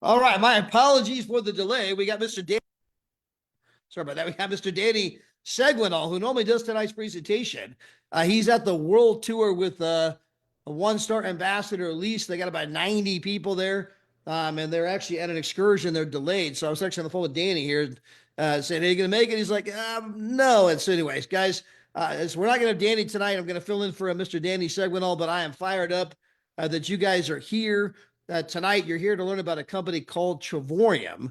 All right, my apologies for the delay. We got Mr. Danny. Sorry about that. We got Mr. Danny Seguinall, who normally does tonight's presentation. He's at the world tour with a one-star ambassador at least. They got about 90 people there, and they're actually at an excursion. They're delayed. So I was actually on the phone with Danny here, saying, "Are you going to make it?" He's like, "No." And so, anyways, guys, so we're not going to have Danny tonight. I'm going to fill in for Mr. Danny Seguinall, but I am fired up that you guys are here. Tonight, you're here to learn about a company called Travorium,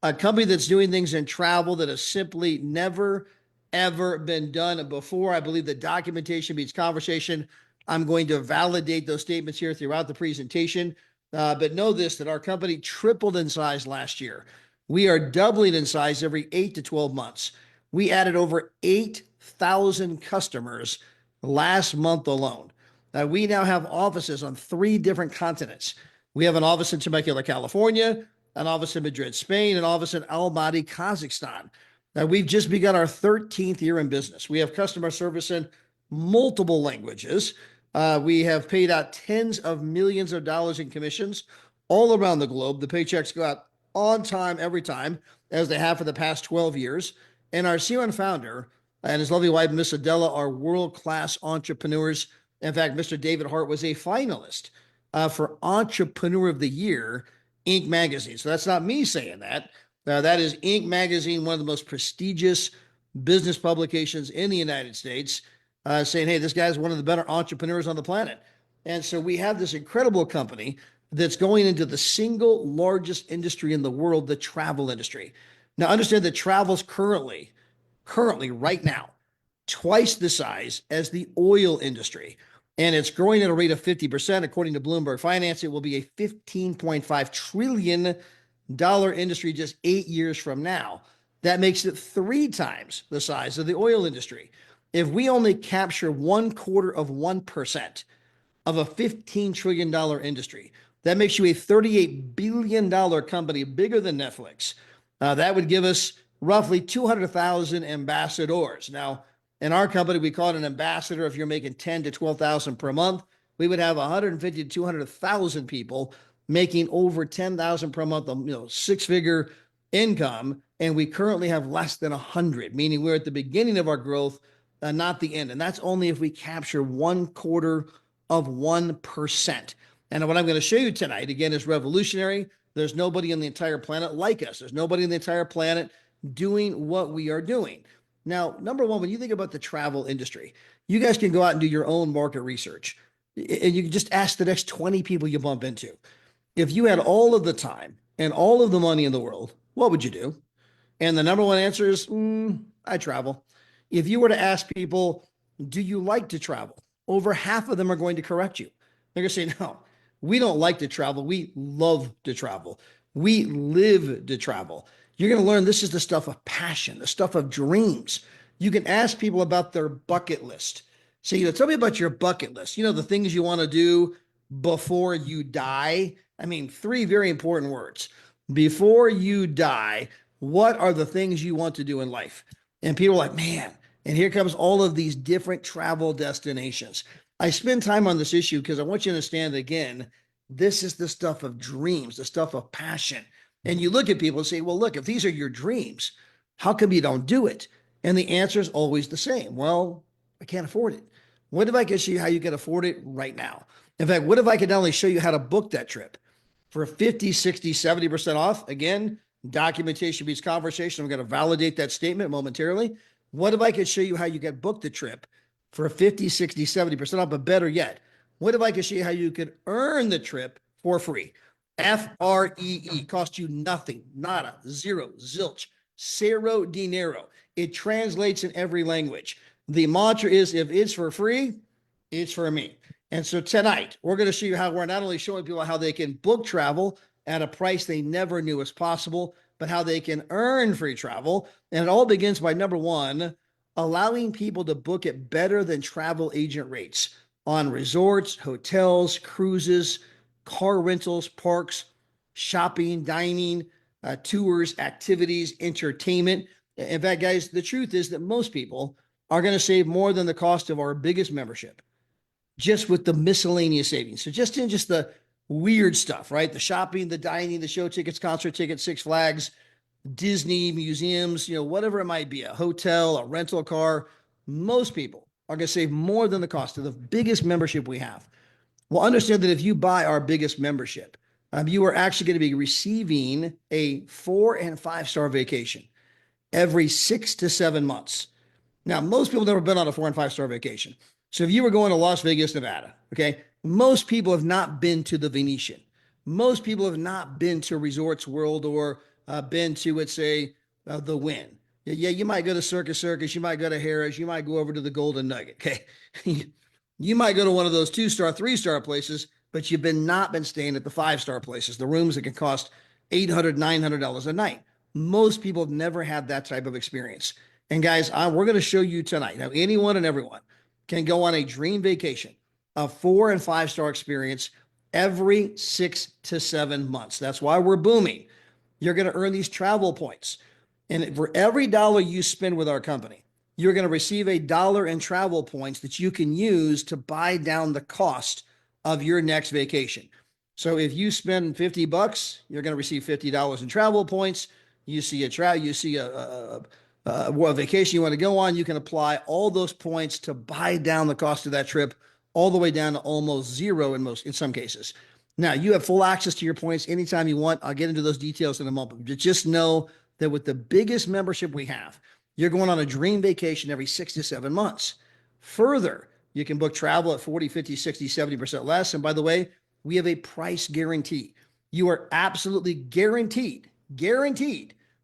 a company that's doing things in travel that has simply never, ever been done before. I believe that documentation beats conversation. I'm going to validate those statements here throughout the presentation. But know this, that our company tripled in size last year. We are doubling in size every 8 to 12 months. We added over 8,000 customers last month alone. We now have offices on 3 different continents. We have an office in Temecula, California, an office in Madrid, Spain, an office in Almaty, Kazakhstan. Now, we've just begun our 13th year in business. We have customer service in multiple languages. We have paid out tens of millions of dollars in commissions all around the globe. The paychecks go out on time, every time, as they have for the past 12 years. And our CEO and founder and his lovely wife, Miss Adela, are world-class entrepreneurs. In fact, Mr. David Hart was a finalist for Entrepreneur of the Year, Inc. magazine. So that's not me saying that. That is Inc. magazine, one of the most prestigious business publications in the United States, saying, hey, this guy's one of the better entrepreneurs on the planet. And so we have this incredible company that's going into the single largest industry in the world, the travel industry. Now, understand that travel's currently, right now, twice the size as the oil industry. And it's growing at a rate of 50%. According to Bloomberg Finance, it will be a $15.5 trillion industry just 8 years from now. That makes it 3 times the size of the oil industry. If we only capture 0.25% of a $15 trillion industry, that makes you a $38 billion company, bigger than Netflix. That would give us roughly 200,000 ambassadors. Now, in our company, we call it an ambassador. If you're making 10 to 12,000 per month, we would have 150 to 200,000 people making over 10,000 per month, 6-figure income. And we currently have less than 100, meaning we're at the beginning of our growth, not the end. And that's only if we capture 0.25%. And what I'm going to show you tonight, again, is revolutionary. There's nobody on the entire planet like us. There's nobody on the entire planet doing what we are doing. Now, number one, when you think about the travel industry, you guys can go out and do your own market research. And you can just ask the next 20 people you bump into. If you had all of the time and all of the money in the world, what would you do? And the number one answer is, I travel. If you were to ask people, do you like to travel? Over half of them are going to correct you. They're going to say, no, we don't like to travel. We love to travel. We live to travel. You're going to learn this is the stuff of passion, the stuff of dreams. You can ask people about their bucket list. Say, tell me about your bucket list. The things you want to do before you die. I mean, 3 very important words. Before you die, what are the things you want to do in life? And people are like, man, and here comes all of these different travel destinations. I spend time on this issue because I want you to understand that, again, this is the stuff of dreams, the stuff of passion. And you look at people and say, well, look, if these are your dreams, how come you don't do it? And the answer is always the same. Well, I can't afford it. What if I could show you how you can afford it right now? In fact, what if I could not only show you how to book that trip for 50, 60, 70% off? Again, documentation beats conversation. I'm going to validate that statement momentarily. What if I could show you how you could book the trip for 50, 60, 70% off? But better yet, what if I could show you how you could earn the trip for free? Free, cost you nothing, nada, zero, zilch, cero dinero. It translates in every language. The mantra is, if it's for free, it's for me. And so tonight, we're going to show you how we're not only showing people how they can book travel at a price they never knew was possible, but how they can earn free travel. And it all begins by, number one, allowing people to book at better than travel agent rates on resorts, hotels, cruises, car rentals, parks, shopping, dining, tours, activities, entertainment. In fact, guys, the truth is that most people are going to save more than the cost of our biggest membership just with the miscellaneous savings. So just in the weird stuff, right? The shopping, the dining, the show tickets, concert tickets, Six Flags, Disney, museums, whatever it might be, a hotel, a rental car. Most people are going to save more than the cost of the biggest membership we have. Well, understand that if you buy our biggest membership, you are actually going to be receiving a 4 and 5 star vacation every 6 to 7 months. Now, most people have never been on a 4 and 5 star vacation. So if you were going to Las Vegas, Nevada, okay, most people have not been to the Venetian. Most people have not been to Resorts World or been to, let's say, the Wynn. Yeah, you might go to Circus Circus, you might go to Harrah's, you might go over to the Golden Nugget. Okay, you might go to one of those 2 star, 3 star places, but you've not been staying at the 5 star places, the rooms that can cost $800, $900 a night. Most people have never had that type of experience. And guys, we're going to show you tonight. Now, anyone and everyone can go on a dream vacation, a 4 and 5 star experience every 6 to 7 months. That's why we're booming. You're going to earn these travel points. And for every dollar you spend with our company, you're going to receive $1 in travel points that you can use to buy down the cost of your next vacation. So if you spend $50, you're going to receive $50 in travel points. You see a vacation you want to go on, you can apply all those points to buy down the cost of that trip all the way down to almost zero in some cases. Now, you have full access to your points anytime you want. I'll get into those details in a moment. But just know that with the biggest membership we have, you're going on a dream vacation every 6 to 7 months. Further, you can book travel at 40, 50, 60, 70% less. And by the way, we have a price guarantee. You are absolutely guaranteed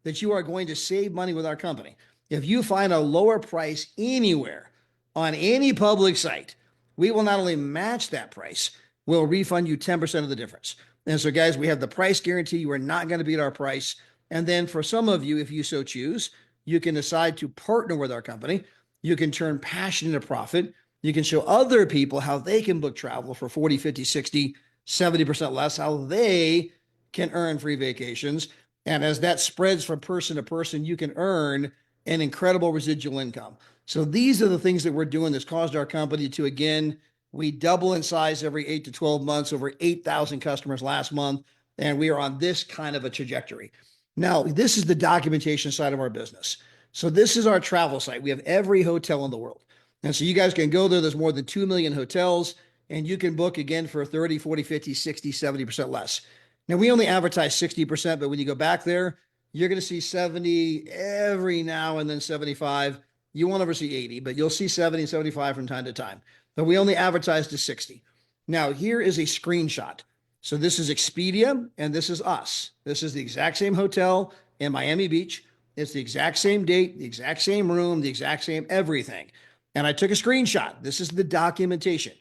that you are going to save money with our company. If you find a lower price anywhere on any public site, we will not only match that price, we'll refund you 10% of the difference. And so, guys, we have the price guarantee. You are not going to beat our price. And then for some of you, if you so choose, you can decide to partner with our company. You can turn passion into profit. You can show other people how they can book travel for 40, 50, 60, 70% less, how they can earn free vacations. And as that spreads from person to person, you can earn an incredible residual income. So these are the things that we're doing that's caused our company to, again, we double in size every 8 to 12 months, over 8,000 customers last month. And we are on this kind of a trajectory. Now, this is the documentation side of our business. So this is our travel site. We have every hotel in the world. And so you guys can go there. There's more than 2 million hotels, and you can book again for 30, 40, 50, 60, 70% less. Now, we only advertise 60%, but when you go back there, you're going to see 70 every now and then 75. You won't ever see 80, but you'll see 70 and 75 from time to time. But we only advertise to 60. Now, here is a screenshot. So this is Expedia, and this is us. This is the exact same hotel in Miami Beach. It's the exact same date, the exact same room, the exact same everything. And I took a screenshot. This is the documentation,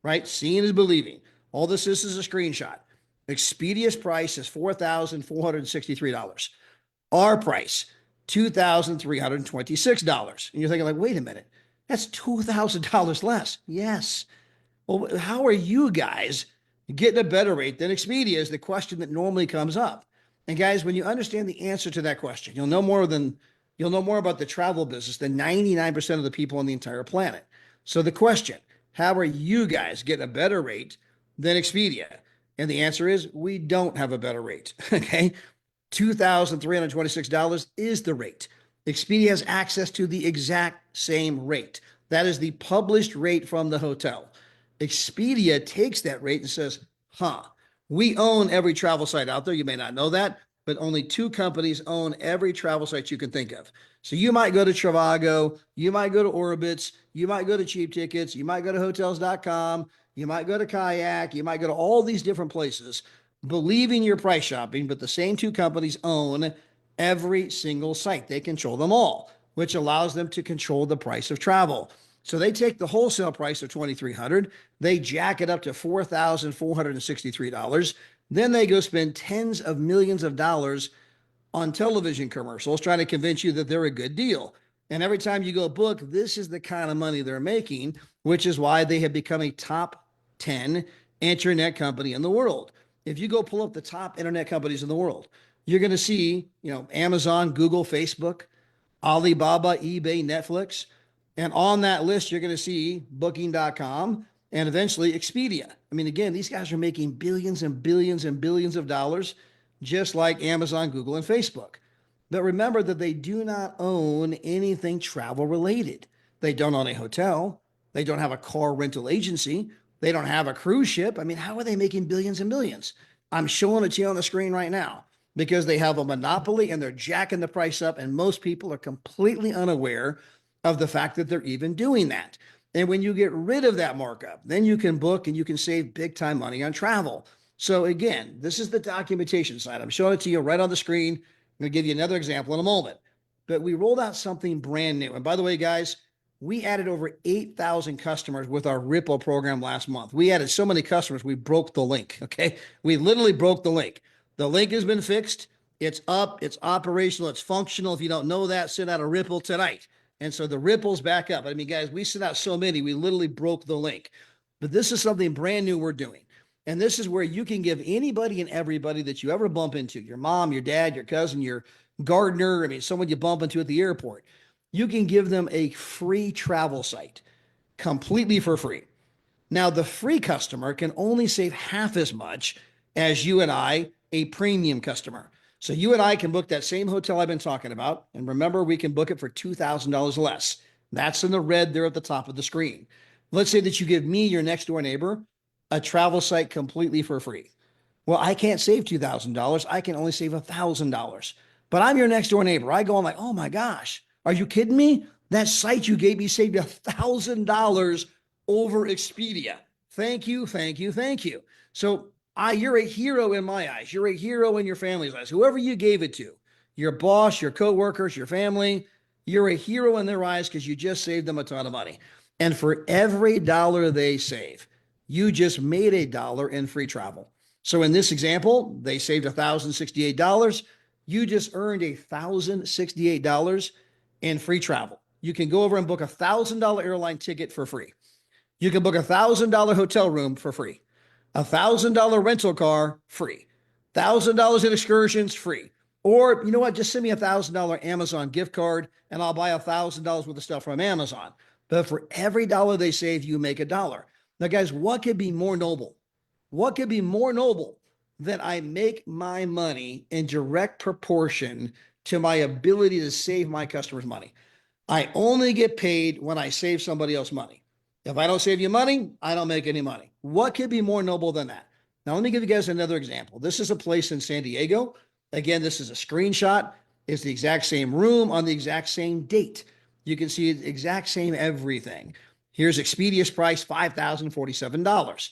right? Seeing is believing. All this is a screenshot. Expedia's price is $4,463. Our price, $2,326. And you're thinking like, wait a minute, that's $2,000 less. Yes. Well, how are you guys getting a better rate than Expedia is the question that normally comes up. And guys, when you understand the answer to that question, you'll know more about the travel business than 99% of the people on the entire planet. So the question, how are you guys getting a better rate than Expedia? And the answer is we don't have a better rate. Okay. $2,326 is the rate. Expedia has access to the exact same rate. That is the published rate from the hotel. Expedia takes that rate and says, we own every travel site out there. You may not know that, but only 2 companies own every travel site you can think of. So you might go to Trivago, you might go to Orbitz, you might go to Cheap Tickets, you might go to hotels.com, you might go to Kayak, you might go to all these different places, believing you're price shopping, but the same 2 companies own every single site. They control them all, which allows them to control the price of travel. So they take the wholesale price of $2,300, they jack it up to $4,463. Then they go spend tens of millions of dollars on television commercials trying to convince you that they're a good deal. And every time you go book, this is the kind of money they're making, which is why they have become a top 10 internet company in the world. If you go pull up the top internet companies in the world, you're going to see, Amazon, Google, Facebook, Alibaba, eBay, Netflix. And on that list, you're going to see Booking.com. and eventually Expedia. I mean, again, these guys are making billions and billions and billions of dollars, just like Amazon, Google, and Facebook. But remember that they do not own anything travel related. They don't own a hotel. They don't have a car rental agency. They don't have a cruise ship. I mean, how are they making billions and millions? I'm showing it to you on the screen right now because they have a monopoly and they're jacking the price up. And most people are completely unaware of the fact that they're even doing that. And when you get rid of that markup, then you can book and you can save big time money on travel. So again, this is the documentation side. I'm showing it to you right on the screen. I'm going to give you another example in a moment. But we rolled out something brand new. And by the way, guys, we added over 8,000 customers with our Ripple program last month. We added so many customers, we broke the link. Okay. We literally broke the link. The link has been fixed. It's up. It's operational. It's functional. If you don't know that, send out a Ripple tonight. And so the Ripple's back up. I mean, guys, we sent out so many, we literally broke the link. But this is something brand new we're doing. And this is where you can give anybody and everybody that you ever bump into, your mom, your dad, your cousin, your gardener, I mean, someone you bump into at the airport, you can give them a free travel site completely for free. Now, the free customer can only save half as much as you and I, a premium customer. So you and I can book that same hotel I've been talking about. And remember, we can book it for $2,000 less. That's in the red there at the top of the screen. Let's say that you give me, your next door neighbor, a travel site completely for free. Well, I can't save $2,000. I can only save $1,000. But I'm your next door neighbor. I go, I'm like, oh my gosh, are you kidding me? That site you gave me saved $1,000 over Expedia. Thank you, thank you, thank you. So you're a hero in my eyes. You're a hero in your family's eyes. Whoever you gave it to, your boss, your coworkers, your family, you're a hero in their eyes because you just saved them a ton of money. And for every dollar they save, you just made $1 in free travel. So in this example, they saved $1,068. You just earned $1,068 in free travel. You can go over and book $1,000 airline ticket for free. You can book $1,000 hotel room for free. $1,000 rental car free. $1,000 in excursions free. Or you know what? Just send me $1,000 Amazon gift card and I'll buy $1,000 worth of stuff from Amazon. But for every dollar they save, you make $1. Now, guys, what could be more noble? What could be more noble than I make my money in direct proportion to my ability to save my customers money? I only get paid when I save somebody else money. If I don't save you money, I don't make any money. What could be more noble than that? Now, let me give you guys another example. This is a place in San Diego. Again, this is a screenshot. It's the exact same room on the exact same date. You can see the exact same everything. Here's Expedia's price, $5,047.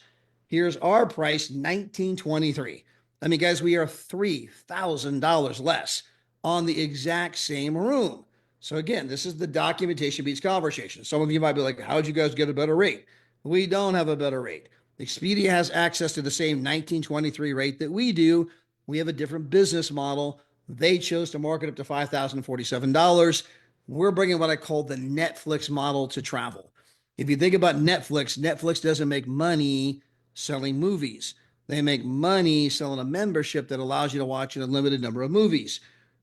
Here's our price, $1,923. I mean, guys, we are $3,000 less on the exact same room. So again, this is the documentation beats conversation. Some of you might be like, how'd you guys get a better rate? We don't have a better rate. Expedia has access to the same 1923 rate that we do. We have a different business model. They chose to market up to $5,047. We're bringing what I call the Netflix model to travel. If you think about Netflix, Netflix doesn't make money selling movies. They make money selling a membership that allows you to watch an unlimited number of movies.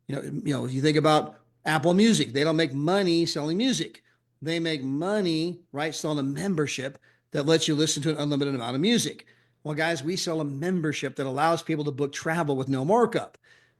If you think about Apple Music, they don't make money selling music. They make money, right, selling a membership that lets you listen to an unlimited amount of music. Well, guys, we sell a membership that allows people to book travel with no markup.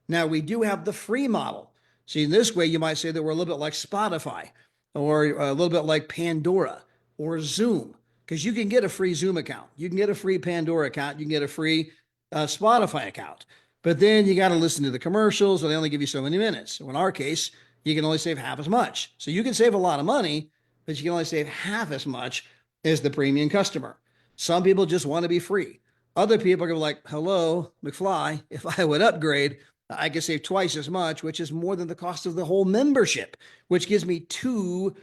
Now, we do have the free model. See, in this way, you might say that we're a little bit like Spotify or a little bit like Pandora or Zoom, because you can get a free Zoom account. You can get a free Pandora account. You can get a free Spotify account. But then you got to listen to the commercials, or they only give you so many minutes. So in our case, you can only save half as much. So you can save a lot of money, but you can only save half as much as the premium customer. Some people just want to be free. Other people are going to be like, hello, McFly, if I would upgrade, I could save twice as much, which is more than the cost of the whole membership, which gives me 2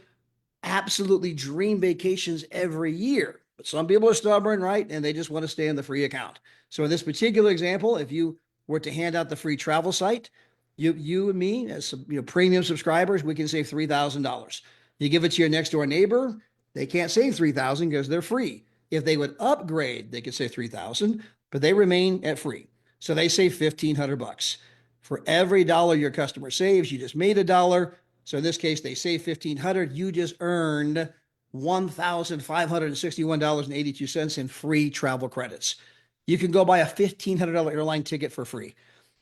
absolutely dream vacations every year. But some people are stubborn, right? And they just want to stay in the free account. So in this particular example, if you were to hand out the free travel site, you and me as premium subscribers, we can save $3,000. You give it to your next door neighbor, they can't save $3,000 because they're free. If they would upgrade, they could save $3,000, but they remain at free. So they save $1,500. For every dollar your customer saves, you just made $1. So in this case, they save $1,500. You just earned $1,561.82 in free travel credits. You can go buy a $1,500 airline ticket for free,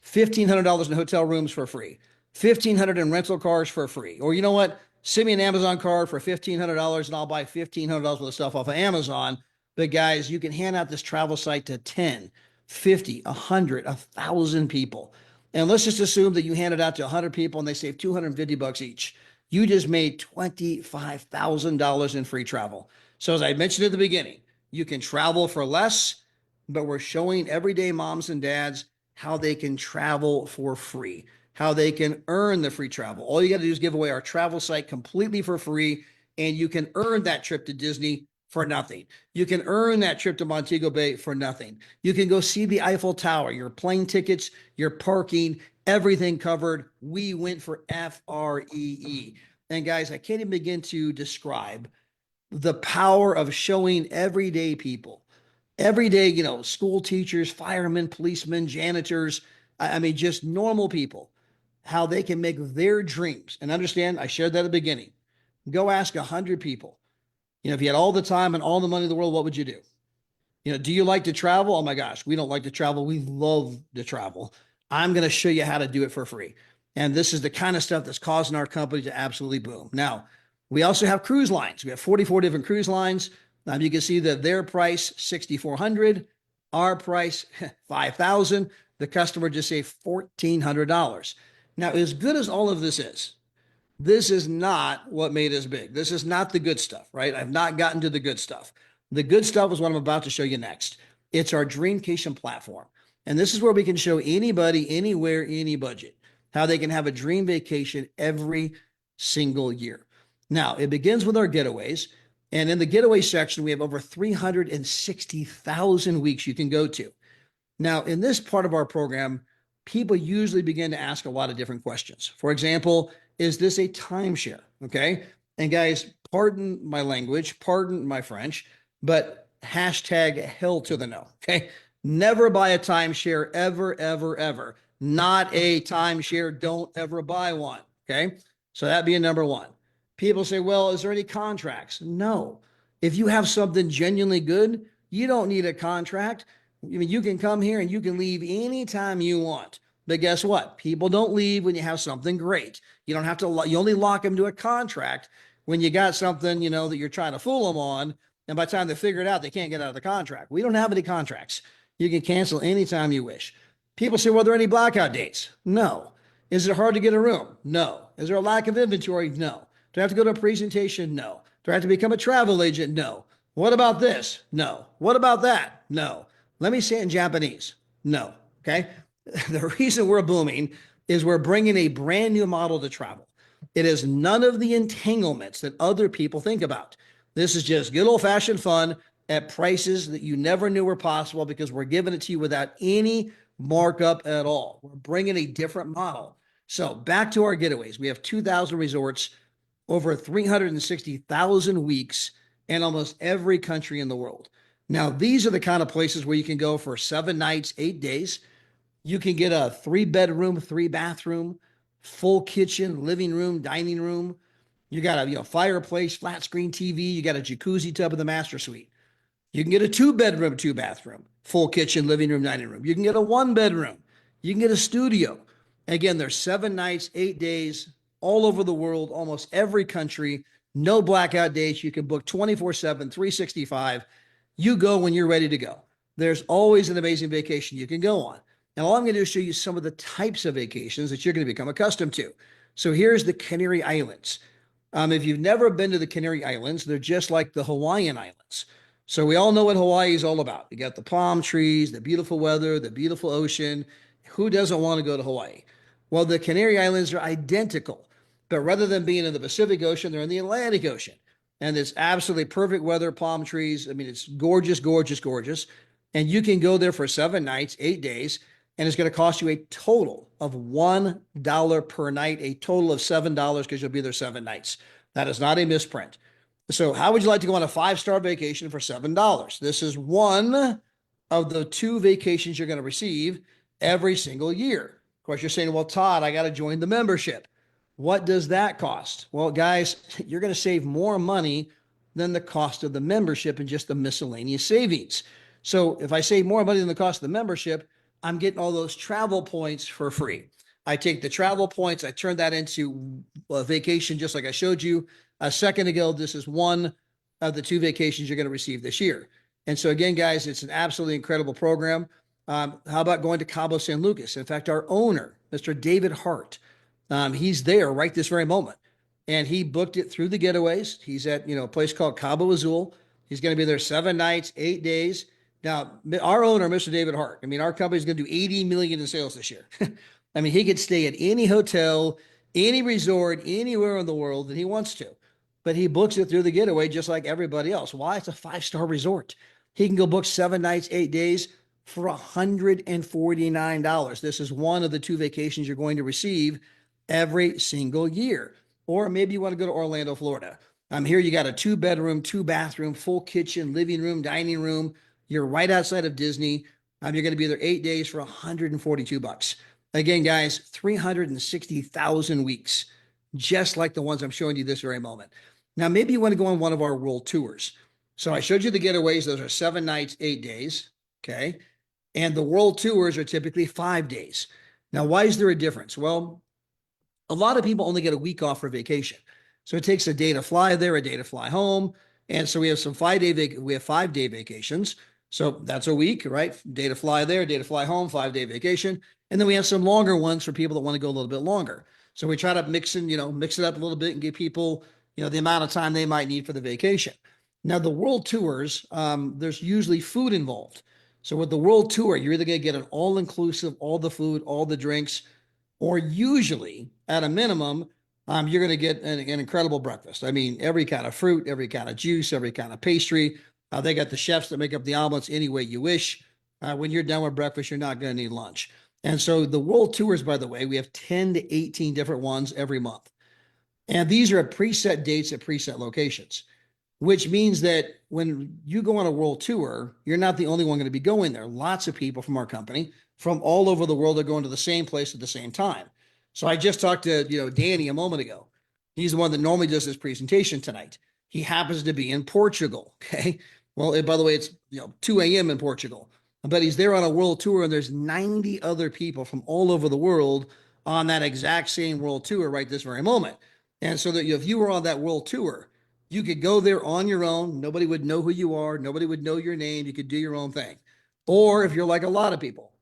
$1,500 in hotel rooms for free, $1,500 in rental cars for free. Or you know what? Send me an Amazon card for $1,500 and I'll buy $1,500 worth of stuff off of Amazon. But guys, you can hand out this travel site to 10, 50, 100, 1,000 people. And let's just assume that you hand it out to 100 people and they save $250 each. You just made $25,000 in free travel. So as I mentioned at the beginning, you can travel for less, but we're showing everyday moms and dads how they can travel for free, how they can earn the free travel. All you got to do is give away our travel site completely for free, and you can earn that trip to Disney for nothing. You can earn that trip to Montego Bay for nothing. You can go see the Eiffel Tower, your plane tickets, your parking, everything covered. We went for FREE. And guys, I can't even begin to describe the power of showing everyday people, everyday, school teachers, firemen, policemen, janitors, I mean, just normal people, how they can make their dreams. And understand, I shared that at the beginning. Go ask 100 people. If you had all the time and all the money in the world, what would you do? Do you like to travel? Oh my gosh, we don't like to travel. We love to travel. I'm going to show you how to do it for free. And this is the kind of stuff that's causing our company to absolutely boom. Now, we also have cruise lines. We have 44 different cruise lines. You can see that their price, $6,400, our price, $5,000. The customer just saved $1,400. Now, as good as all of this is not what made us big. This is not the good stuff, right? I've not gotten to the good stuff. The good stuff is what I'm about to show you next. It's our Dreamcation platform. And this is where we can show anybody, anywhere, any budget, how they can have a dream vacation every single year. Now, it begins with our getaways. And in the getaway section, we have over 360,000 weeks you can go to. Now, in this part of our program, people usually begin to ask a lot of different questions. For example, is this a timeshare? Okay. And guys, pardon my language, pardon my French, but hashtag hell to the no. Okay. Never buy a timeshare ever, ever, ever. Not a timeshare. Don't ever buy one. Okay. So that being number one. People say, well, is there any contracts? No. If you have something genuinely good, you don't need a contract. I mean, you can come here and you can leave anytime you want. But guess what? People don't leave when you have something great. You don't have to, you only lock them to a contract when you got something, that you're trying to fool them on. And by the time they figure it out, they can't get out of the contract. We don't have any contracts. You can cancel anytime you wish. People say, well, are there any blackout dates? No. Is it hard to get a room? No. Is there a lack of inventory? No. Do I have to go to a presentation? No. Do I have to become a travel agent? No. What about this? No. What about that? No. Let me say it in Japanese. No. Okay. The reason we're booming is we're bringing a brand new model to travel. It is none of the entanglements that other people think about. This is just good old-fashioned fun at prices that you never knew were possible because we're giving it to you without any markup at all. We're bringing a different model. So back to our getaways. We have 2,000 resorts, over 360,000 weeks, in almost every country in the world. Now, these are the kind of places where you can go for 7 nights, 8 days. You can get a 3-bedroom, 3-bathroom, full kitchen, living room, dining room. You got a fireplace, flat screen TV. You got a jacuzzi tub in the master suite. You can get a 2-bedroom, 2-bathroom, full kitchen, living room, dining room. You can get a 1-bedroom. You can get a studio. Again, there's 7 nights, 8 days, all over the world, almost every country. No blackout dates. You can book 24/7, 365. You go when you're ready to go. There's always an amazing vacation you can go on. And all I'm going to do is show you some of the types of vacations that you're going to become accustomed to. So here's the Canary Islands. If you've never been to the Canary Islands, they're just like the Hawaiian Islands. So we all know what Hawaii is all about. You got the palm trees, the beautiful weather, the beautiful ocean. Who doesn't want to go to Hawaii? Well, the Canary Islands are identical, but rather than being in the Pacific Ocean, they're in the Atlantic Ocean. And it's absolutely perfect weather, palm trees. I mean, it's gorgeous, gorgeous, gorgeous. And you can go there for 7 nights, 8 days. And it's going to cost you a total of $1 per night, a total of $7 because you'll be there 7 nights. That is not a misprint. So how would you like to go on a 5-star vacation for $7? This is one of the 2 vacations you're going to receive every single year. Of course, you're saying, well, Todd, I got to join the membership. What does that cost? Well, guys, you're going to save more money than the cost of the membership and just the miscellaneous savings. So if I save more money than the cost of the membership, I'm getting all those travel points for free. I take the travel points, I turn that into a vacation, just like I showed you a second ago. This is one of the 2 vacations you're going to receive this year. And so again, guys, it's an absolutely incredible program. How about going to Cabo San Lucas? In fact, our owner, Mr. David Hart, he's there right this very moment, and he booked it through the Getaways. He's at a place called Cabo Azul. He's going to be there 7 nights, 8 days. Now, our owner, Mr. David Hart, I mean, our company's going to do 80 million in sales this year. I mean, he could stay at any hotel, any resort, anywhere in the world that he wants to, but he books it through the Getaway just like everybody else. Why? It's a 5-star resort. He can go book 7 nights, 8 days for $149. This is one of the 2 vacations you're going to receive every single year. Or maybe you want to go to Orlando, Florida. Here you got a 2-bedroom, 2-bathroom, full kitchen, living room, dining room. You're right outside of Disney. You're going to be there 8 days for $142. Again, guys, 360,000 weeks, just like the ones I'm showing you this very moment. Now, maybe you want to go on one of our world tours. So I showed you the Getaways. Those are 7 nights, 8 days. Okay. And the world tours are typically 5 days. Now, why is there a difference? Well, a lot of people only get a week off for vacation. So it takes a day to fly there, a day to fly home. And so we have some 5-day vacations. So that's a week, right? Day to fly there, day to fly home, 5-day vacation. And then we have some longer ones for people that want to go a little bit longer. So we try to mix it up a little bit and give people, the amount of time they might need for the vacation. Now, the world tours, there's usually food involved. So with the world tour, you're either going to get an all-inclusive, all the food, all the drinks, or usually at a minimum, you're going to get an incredible breakfast. I mean, every kind of fruit, every kind of juice, every kind of pastry. They got the chefs that make up the omelets any way you wish. When you're done with breakfast, you're not going to need lunch. And so the world tours, by the way, we have 10 to 18 different ones every month. And these are at preset dates at preset locations, which means that when you go on a world tour, you're not the only one going to be going there. Lots of people from our company from all over the world are going to the same place at the same time. So I just talked to, Danny a moment ago. He's the one that normally does this presentation tonight. He happens to be in Portugal. Okay. Well, by the way, it's 2 a.m. in Portugal, but he's there on a world tour, and there's 90 other people from all over the world on that exact same world tour right this very moment. And so that if you were on that world tour, you could go there on your own. Nobody would know who you are. Nobody would know your name. You could do your own thing. Or if you're like a lot of people,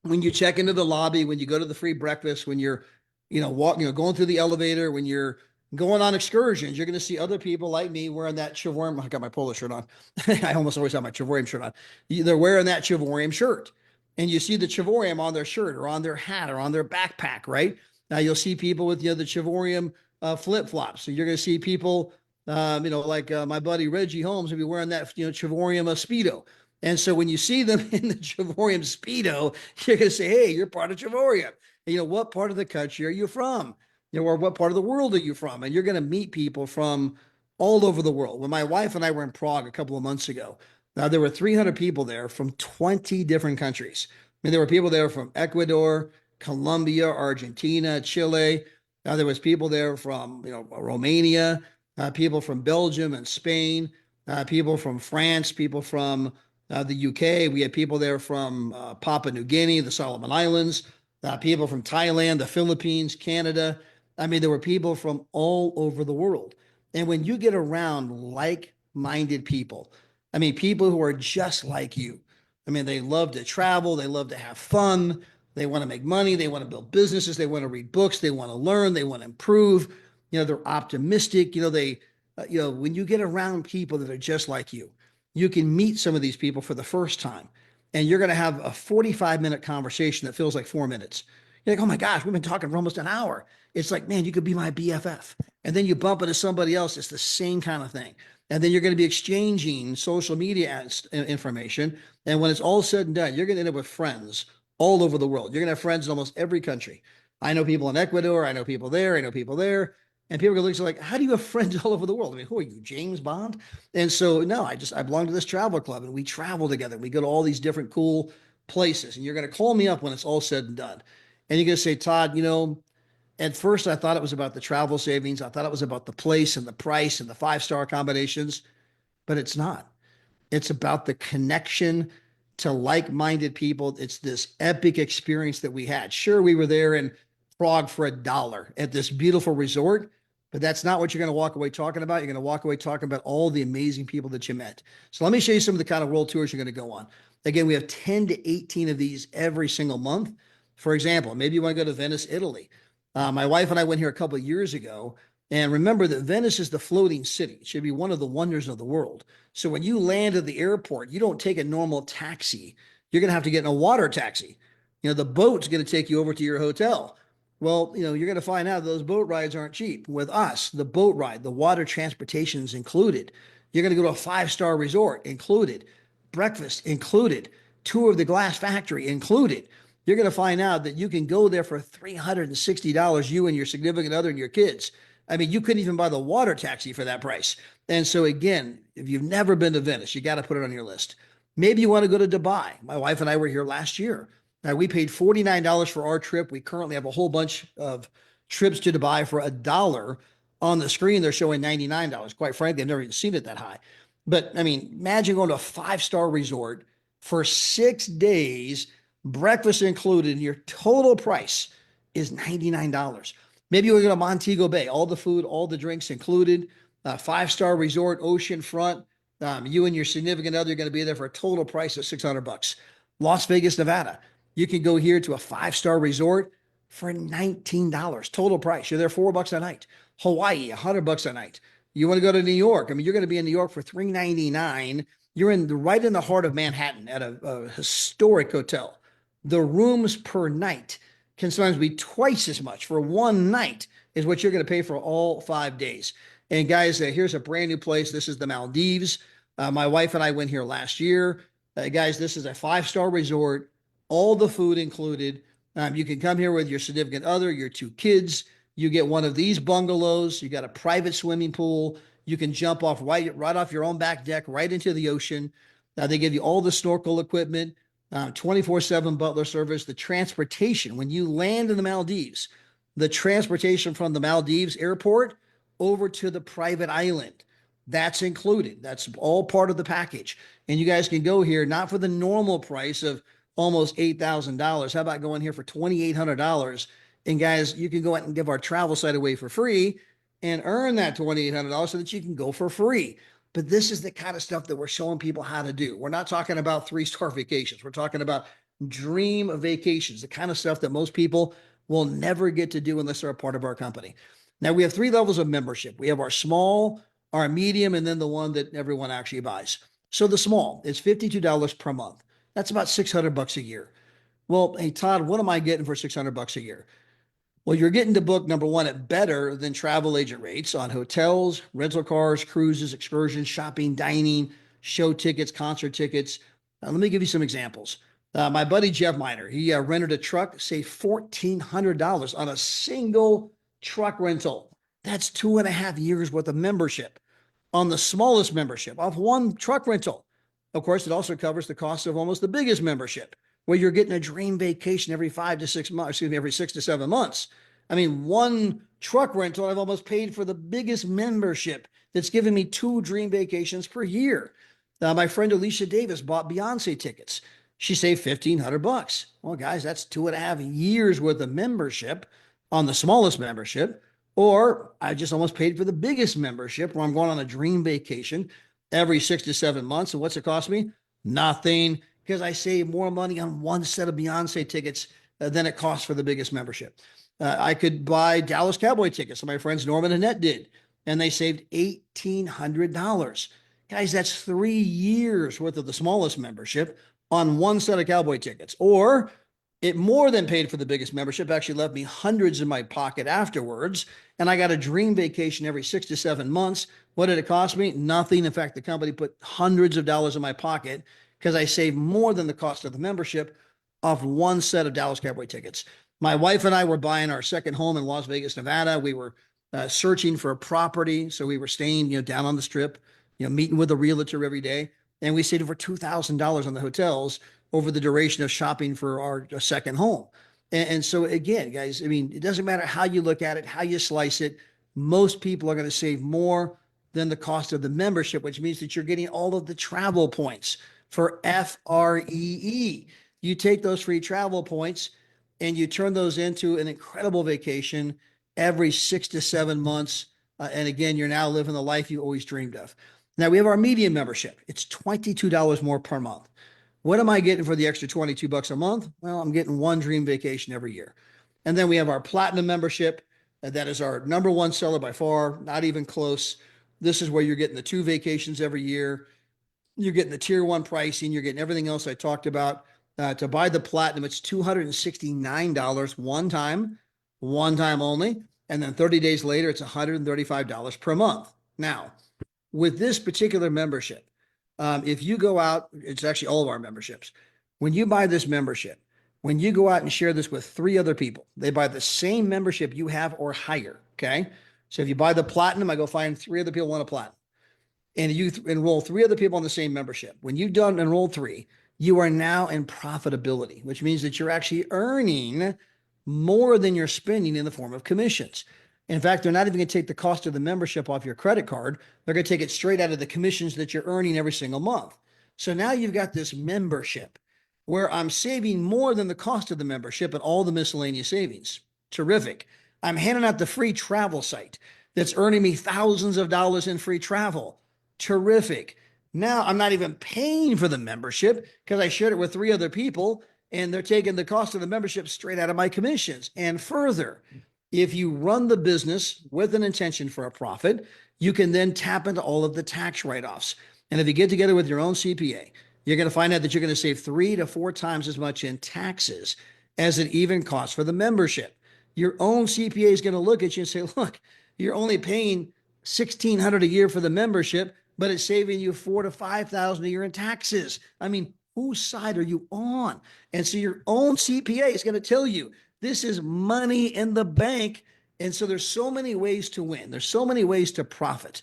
when you check into the lobby, when you go to the free breakfast, when you're, going through the elevator, when you're going on excursions, you're going to see other people like me wearing that Travorium. I got my polo shirt on. I almost always have my Travorium shirt on. They're wearing that Travorium shirt, and you see the Travorium on their shirt or on their hat or on their backpack, right? Now you'll see people with, the Travorium flip-flops. So you're going to see people, like my buddy Reggie Holmes will be wearing that, Travorium Speedo. And so when you see them in the Travorium Speedo, you're going to say, hey, you're part of Travorium. And, what part of the country are you from? Or what part of the world are you from? And you're going to meet people from all over the world. When my wife and I were in Prague a couple of months ago, now there were 300 people there from 20 different countries. I mean, there were people there from Ecuador, Colombia, Argentina, Chile. There was people there from, Romania, people from Belgium and Spain, people from France, people from the UK. We had people there from Papua New Guinea, the Solomon Islands, people from Thailand, the Philippines, Canada. I mean, there were people from all over the world. And when you get around like-minded people, I mean, people who are just like you, I mean, they love to travel, they love to have fun, they want to make money, they want to build businesses, they want to read books, they want to learn, they want to improve, they're optimistic, when you get around people that are just like you can meet some of these people for the first time, and you're going to have a 45-minute conversation that feels like 4 minutes. You're like, oh my gosh, we've been talking for almost an hour. It's like, man, you could be my BFF. And then you bump into somebody else. It's the same kind of thing. And then you're going to be exchanging social media information. And when it's all said and done, you're going to end up with friends all over the world. You're going to have friends in almost every country. I know people in Ecuador. I know people there. I know people there. And people are going to look like, how do you have friends all over the world? I mean, who are you, James Bond? And so, no, I belong to this travel club, and we travel together. We go to all these different cool places. And you're going to call me up when it's all said and done. And you're going to say, Todd, At first, I thought it was about the travel savings. I thought it was about the place and the price and the five-star accommodations, but it's not. It's about the connection to like-minded people. It's this epic experience that we had. Sure, we were there in Prague for $1 at this beautiful resort, but that's not what you're going to walk away talking about. You're going to walk away talking about all the amazing people that you met. So let me show you some of the kind of world tours you're going to go on. Again, we have 10 to 18 of these every single month. For example, maybe you want to go to Venice, Italy. My wife and I went here a couple of years ago. And remember that Venice is the floating city. It should be one of the wonders of the world. So when you land at the airport, you don't take a normal taxi. You're going to have to get in a water taxi. The boat's going to take you over to your hotel. Well, you're going to find out those boat rides aren't cheap. With us, the boat ride, the water transportation is included. You're going to go to a five-star resort, included. Breakfast included. Tour of the glass factory included. You're going to find out that you can go there for $360, you and your significant other and your kids. I mean, you couldn't even buy the water taxi for that price. And so again, if you've never been to Venice, you got to put it on your list. Maybe you want to go to Dubai. My wife and I were here last year. Now, we paid $49 for our trip. We currently have a whole bunch of trips to Dubai for $1. On the screen, they're showing $99. Quite frankly, I've never even seen it that high. But I mean, imagine going to a five-star resort for 6 days, breakfast included, and your total price is $99. Maybe we're going to Montego Bay, all the food, all the drinks included, five-star resort, ocean front. You and your significant other are going to be there for a total price of $600. Las Vegas, Nevada. You can go here to a five-star resort for $19 total price. You're there $4 a night. Hawaii, $100 a night. You want to go to New York? I mean, you're going to be in New York for $399. You're right in the heart of Manhattan at a historic hotel. The rooms per night can sometimes be twice as much for one night is what you're going to pay for all 5 days. And guys, here's a brand new place. This is the Maldives. My wife and I went here last year. Guys, this is a five-star resort, all the food included. You can come here with your significant other, your two kids. You get one of these bungalows. You got a private swimming pool. You can jump off right off your own back deck, right into the ocean. They give you all the snorkel equipment. 24/7 butler service, the transportation. When you land in the Maldives, the transportation from the Maldives airport over to the private island, that's included. That's all part of the package. And you guys can go here, not for the normal price of almost $8,000. How about going here for $2,800? And guys, you can go out and give our travel site away for free and earn that $2,800 so that you can go for free. But this is the kind of stuff that we're showing people how to do. We're not talking about three-star vacations. We're talking about dream vacations, the kind of stuff that most people will never get to do unless they're a part of our company. Now, we have 3 levels of membership. We have our small, our medium, and then the one that everyone actually buys. So the small is $52 per month. That's about $600 a year. Well, hey, Todd, what am I getting for $600 a year? Well, you're getting to book, number one, at better than travel agent rates on hotels, rental cars, cruises, excursions, shopping, dining, show tickets, concert tickets. Let me give you some examples. My buddy Jeff Miner, he rented a truck, saved $1,400 on a single truck rental. That's 2.5 years worth of membership on the smallest membership of one truck rental. Of course, it also covers the cost of almost the biggest membership, where you're getting a dream vacation every 5 to 6 months, every 6 to 7 months. I mean, one truck rental, I've almost paid for the biggest membership that's given me 2 dream vacations per year. My friend Alicia Davis bought Beyonce tickets. She saved $1,500. Well, guys, that's 2.5 years worth of membership on the smallest membership. Or I just almost paid for the biggest membership where I'm going on a dream vacation every 6 to 7 months. And what's it cost me? Nothing, because I save more money on one set of Beyonce tickets than it costs for the biggest membership. I could buy Dallas Cowboy tickets. So my friends Norman and Annette did, and they saved $1,800. Guys, that's 3 years worth of the smallest membership on one set of Cowboy tickets. Or it more than paid for the biggest membership, actually left me hundreds in my pocket afterwards. And I got a dream vacation every 6 to 7 months. What did it cost me? Nothing. In fact, the company put hundreds of dollars in my pocket because I saved more than the cost of the membership off one set of Dallas Cowboy tickets. My wife and I were buying our second home in Las Vegas, Nevada. We were searching for a property. So we were staying, down on the strip, meeting with a realtor every day. And we saved over $2,000 on the hotels over the duration of shopping for our second home. And so again, guys, I mean, it doesn't matter how you look at it, how you slice it. Most people are going to save more than the cost of the membership, which means that you're getting all of the travel points for FREE. You take those free travel points and you turn those into an incredible vacation every 6 to 7 months. And again, you're now living the life you always dreamed of. Now we have our medium membership. It's $22 more per month. What am I getting for the extra 22 bucks a month? Well, I'm getting one dream vacation every year. And then we have our platinum membership. That is our number one seller by far, not even close. This is where you're getting the 2 vacations every year. You're getting the tier one pricing. You're getting everything else I talked about. To buy the platinum, it's $269 one time only. And then 30 days later, it's $135 per month. Now, with this particular membership, if you go out, it's actually all of our memberships. When you buy this membership, when you go out and share this with 3 other people, they buy the same membership you have or higher. Okay. So if you buy the platinum, I go find 3 other people want a platinum, and you enroll 3 other people on the same membership. When you've done enroll 3, you are now in profitability, which means that you're actually earning more than you're spending in the form of commissions. In fact, they're not even going to take the cost of the membership off your credit card. They're going to take it straight out of the commissions that you're earning every single month. So now you've got this membership where I'm saving more than the cost of the membership and all the miscellaneous savings. Terrific. I'm handing out the free travel site that's earning me thousands of dollars in free travel. Terrific. Now I'm not even paying for the membership because I shared it with 3 other people, and they're taking the cost of the membership straight out of my commissions. And further, if you run the business with an intention for a profit, you can then tap into all of the tax write-offs. And if you get together with your own CPA, you're going to find out that you're going to save 3 to 4 times as much in taxes as it even costs for the membership. Your own CPA is going to look at you and say, look, you're only paying $1,600 a year for the membership, but it's saving you $4,000 to $5,000 a year in taxes. I mean, whose side are you on? And so your own CPA is going to tell you this is money in the bank. And so there's so many ways to win. There's so many ways to profit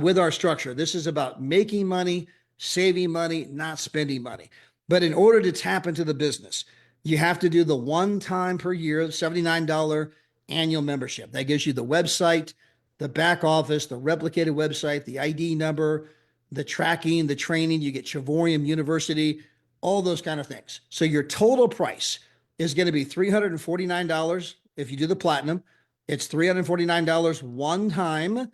with our structure. This is about making money, saving money, not spending money. But in order to tap into the business, you have to do the one time per year, $79 annual membership. That gives you the website, the back office, the replicated website, the ID number, the tracking, the training. You get Travorium University, all those kind of things. So your total price is going to be $349 if you do the platinum. It's $349 one time.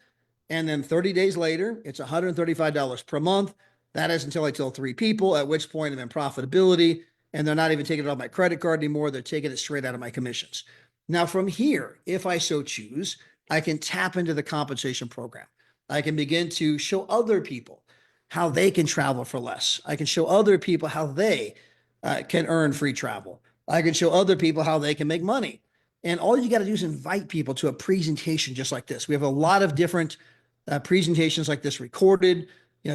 And then 30 days later, it's $135 per month. That is until I tell 3 people, at which point I'm in profitability, and they're not even taking it off my credit card anymore. They're taking it straight out of my commissions. Now, from here, if I so choose, I can tap into the compensation program. I can begin to show other people how they can travel for less. I can show other people how they can earn free travel. I can show other people how they can make money. And all you got to do is invite people to a presentation just like this. We have a lot of different presentations like this recorded,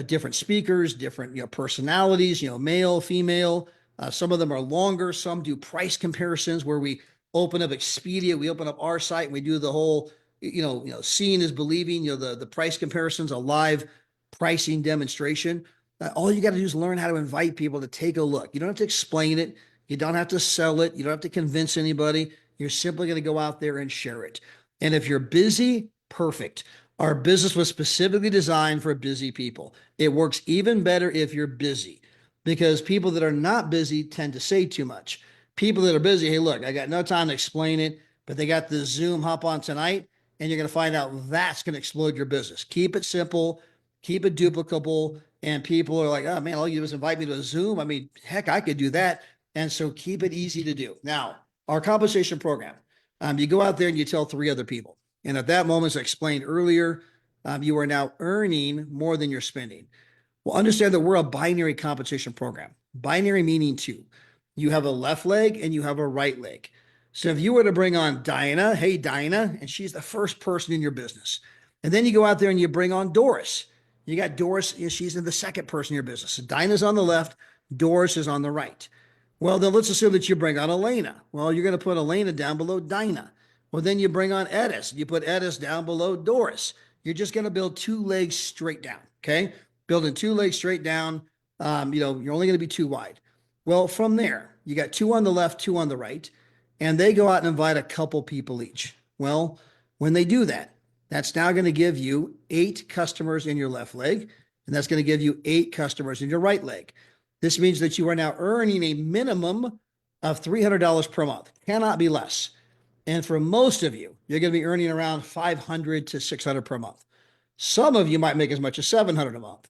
different speakers, different, personalities, male, female. Some of them are longer. Some do price comparisons where we open up Expedia, we open up our site, and we do the whole, seeing is believing, the price comparisons, a live pricing demonstration. All you got to do is learn how to invite people to take a look. You don't have to explain it. You don't have to sell it. You don't have to convince anybody. You're simply going to go out there and share it. And if you're busy, perfect. Our business was specifically designed for busy people. It works even better if you're busy, because people that are not busy tend to say too much. People that are busy, hey, look, I got no time to explain it, but they got the Zoom hop on tonight, and you're going to find out that's going to explode your business. Keep it simple, keep it duplicable, and people are like, oh man, all you do is invite me to a Zoom. I mean, heck, I could do that. And so keep it easy to do. Now, our compensation program, you go out there and you tell 3 other people. And at that moment, as I explained earlier, you are now earning more than you're spending. Well, understand that we're a binary compensation program. Binary meaning 2. You have a left leg and you have a right leg. So if you were to bring on Dinah, hey, Dinah, and she's the first person in your business. And then you go out there and you bring on Doris. You got Doris, she's the second person in your business. So Dinah's on the left, Doris is on the right. Well, then let's assume that you bring on Elena. Well, you're going to put Elena down below Dinah. Well, then you bring on Edis. You put Edis down below Doris. You're just going to build 2 legs straight down, okay? Building 2 legs straight down, you're only going to be 2 wide. Well, from there, you got 2 on the left, 2 on the right. and they go out and invite a couple people each. Well, when they do that, that's now going to give you 8 customers in your left leg, and that's going to give you 8 customers in your right leg. This means that you are now earning a minimum of $300 per month. Cannot be less. And for most of you, you're going to be earning around 500 to 600 per month. Some of you might make as much as 700 a month.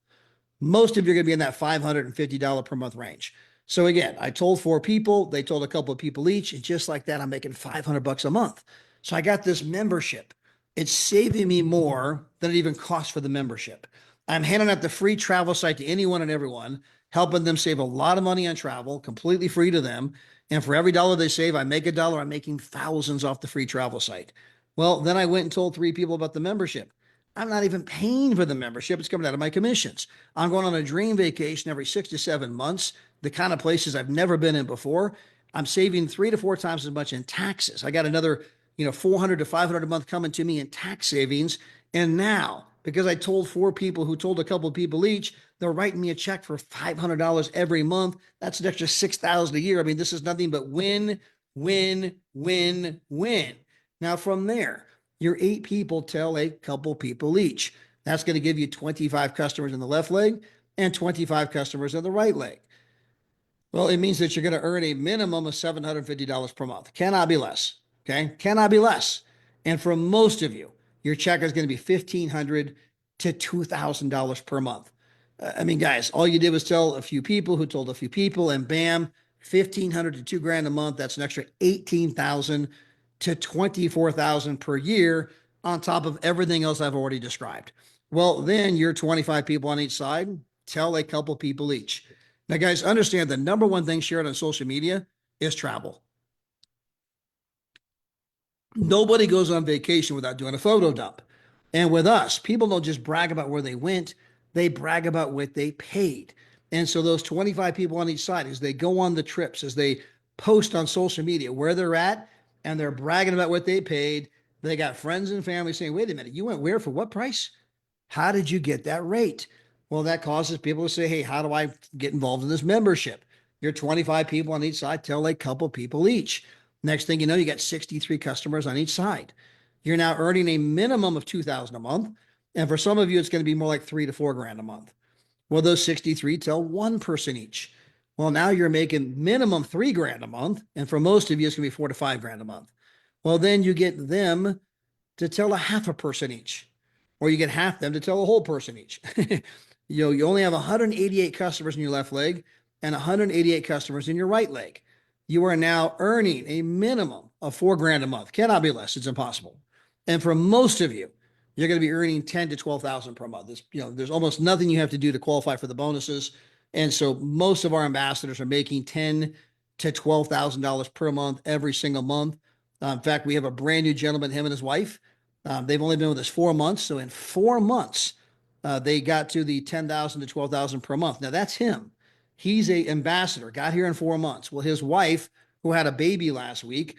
Most of you are going to be in that $550 per month range. So again, I told 4 people, they told a couple of people each, and just like that, I'm making $500 a month. So I got this membership. It's saving me more than it even costs for the membership. I'm handing out the free travel site to anyone and everyone, helping them save a lot of money on travel, completely free to them. And for every dollar they save, I make $1. I'm making thousands off the free travel site. Well, then I went and told 3 people about the membership. I'm not even paying for the membership. It's coming out of my commissions. I'm going on a dream vacation every 6 to 7 months, the kind of places I've never been in before. I'm saving 3 to 4 times as much in taxes. I got another, 400 to 500 a month coming to me in tax savings. And now, because I told 4 people who told a couple of people each, they're writing me a check for $500 every month. That's an extra $6,000 a year. I mean, this is nothing but win, win, win, win. Now from there, your 8 people tell a couple people each. That's going to give you 25 customers in the left leg and 25 customers in the right leg. Well, it means that you're going to earn a minimum of $750 per month. Cannot be less. Okay. Cannot be less. And for most of you, your check is going to be $1,500 to $2,000 per month. I mean, guys, all you did was tell a few people who told a few people, and bam, 1,500 to $2,000 a month. That's an extra 18,000 to 24,000 per year on top of everything else I've already described. Well, then you're 25 people on each side. Tell a couple people each. Now, guys, understand the number one thing shared on social media is travel. Nobody goes on vacation without doing a photo dump. And with us, people don't just brag about where they went, they brag about what they paid. And so those 25 people on each side, as they go on the trips, as they post on social media where they're at, and they're bragging about what they paid, they got friends and family saying, wait a minute, you went where for what price? How did you get that rate? Well, that causes people to say, hey, how do I get involved in this membership? You're 25 people on each side, tell a couple people each. Next thing you know, you got 63 customers on each side. You're now earning a minimum of $2,000 a month. And for some of you, it's going to be more like $3,000 to $4,000 a month. Well, those 63 tell one person each. Well, now you're making minimum $3,000 a month. And for most of you, it's going to be $4,000 to $5,000 a month. Well, then you get them to tell a half a person each, or you get half them to tell a whole person each. You only have 188 customers in your left leg and 188 customers in your right leg. You are now earning a minimum of $4,000 a month. Cannot be less. It's impossible. And for most of you, you're going to be earning 10 to 12,000 per month. There's almost nothing you have to do to qualify for the bonuses. And so most of our ambassadors are making $10 to $12,000 per month every single month. In fact, we have a brand new gentleman, him and his wife. They've only been with us 4 months. So in 4 months, they got to the 10,000 to 12,000 per month. Now that's him. He's a ambassador, got here in 4 months. Well, his wife, who had a baby last week,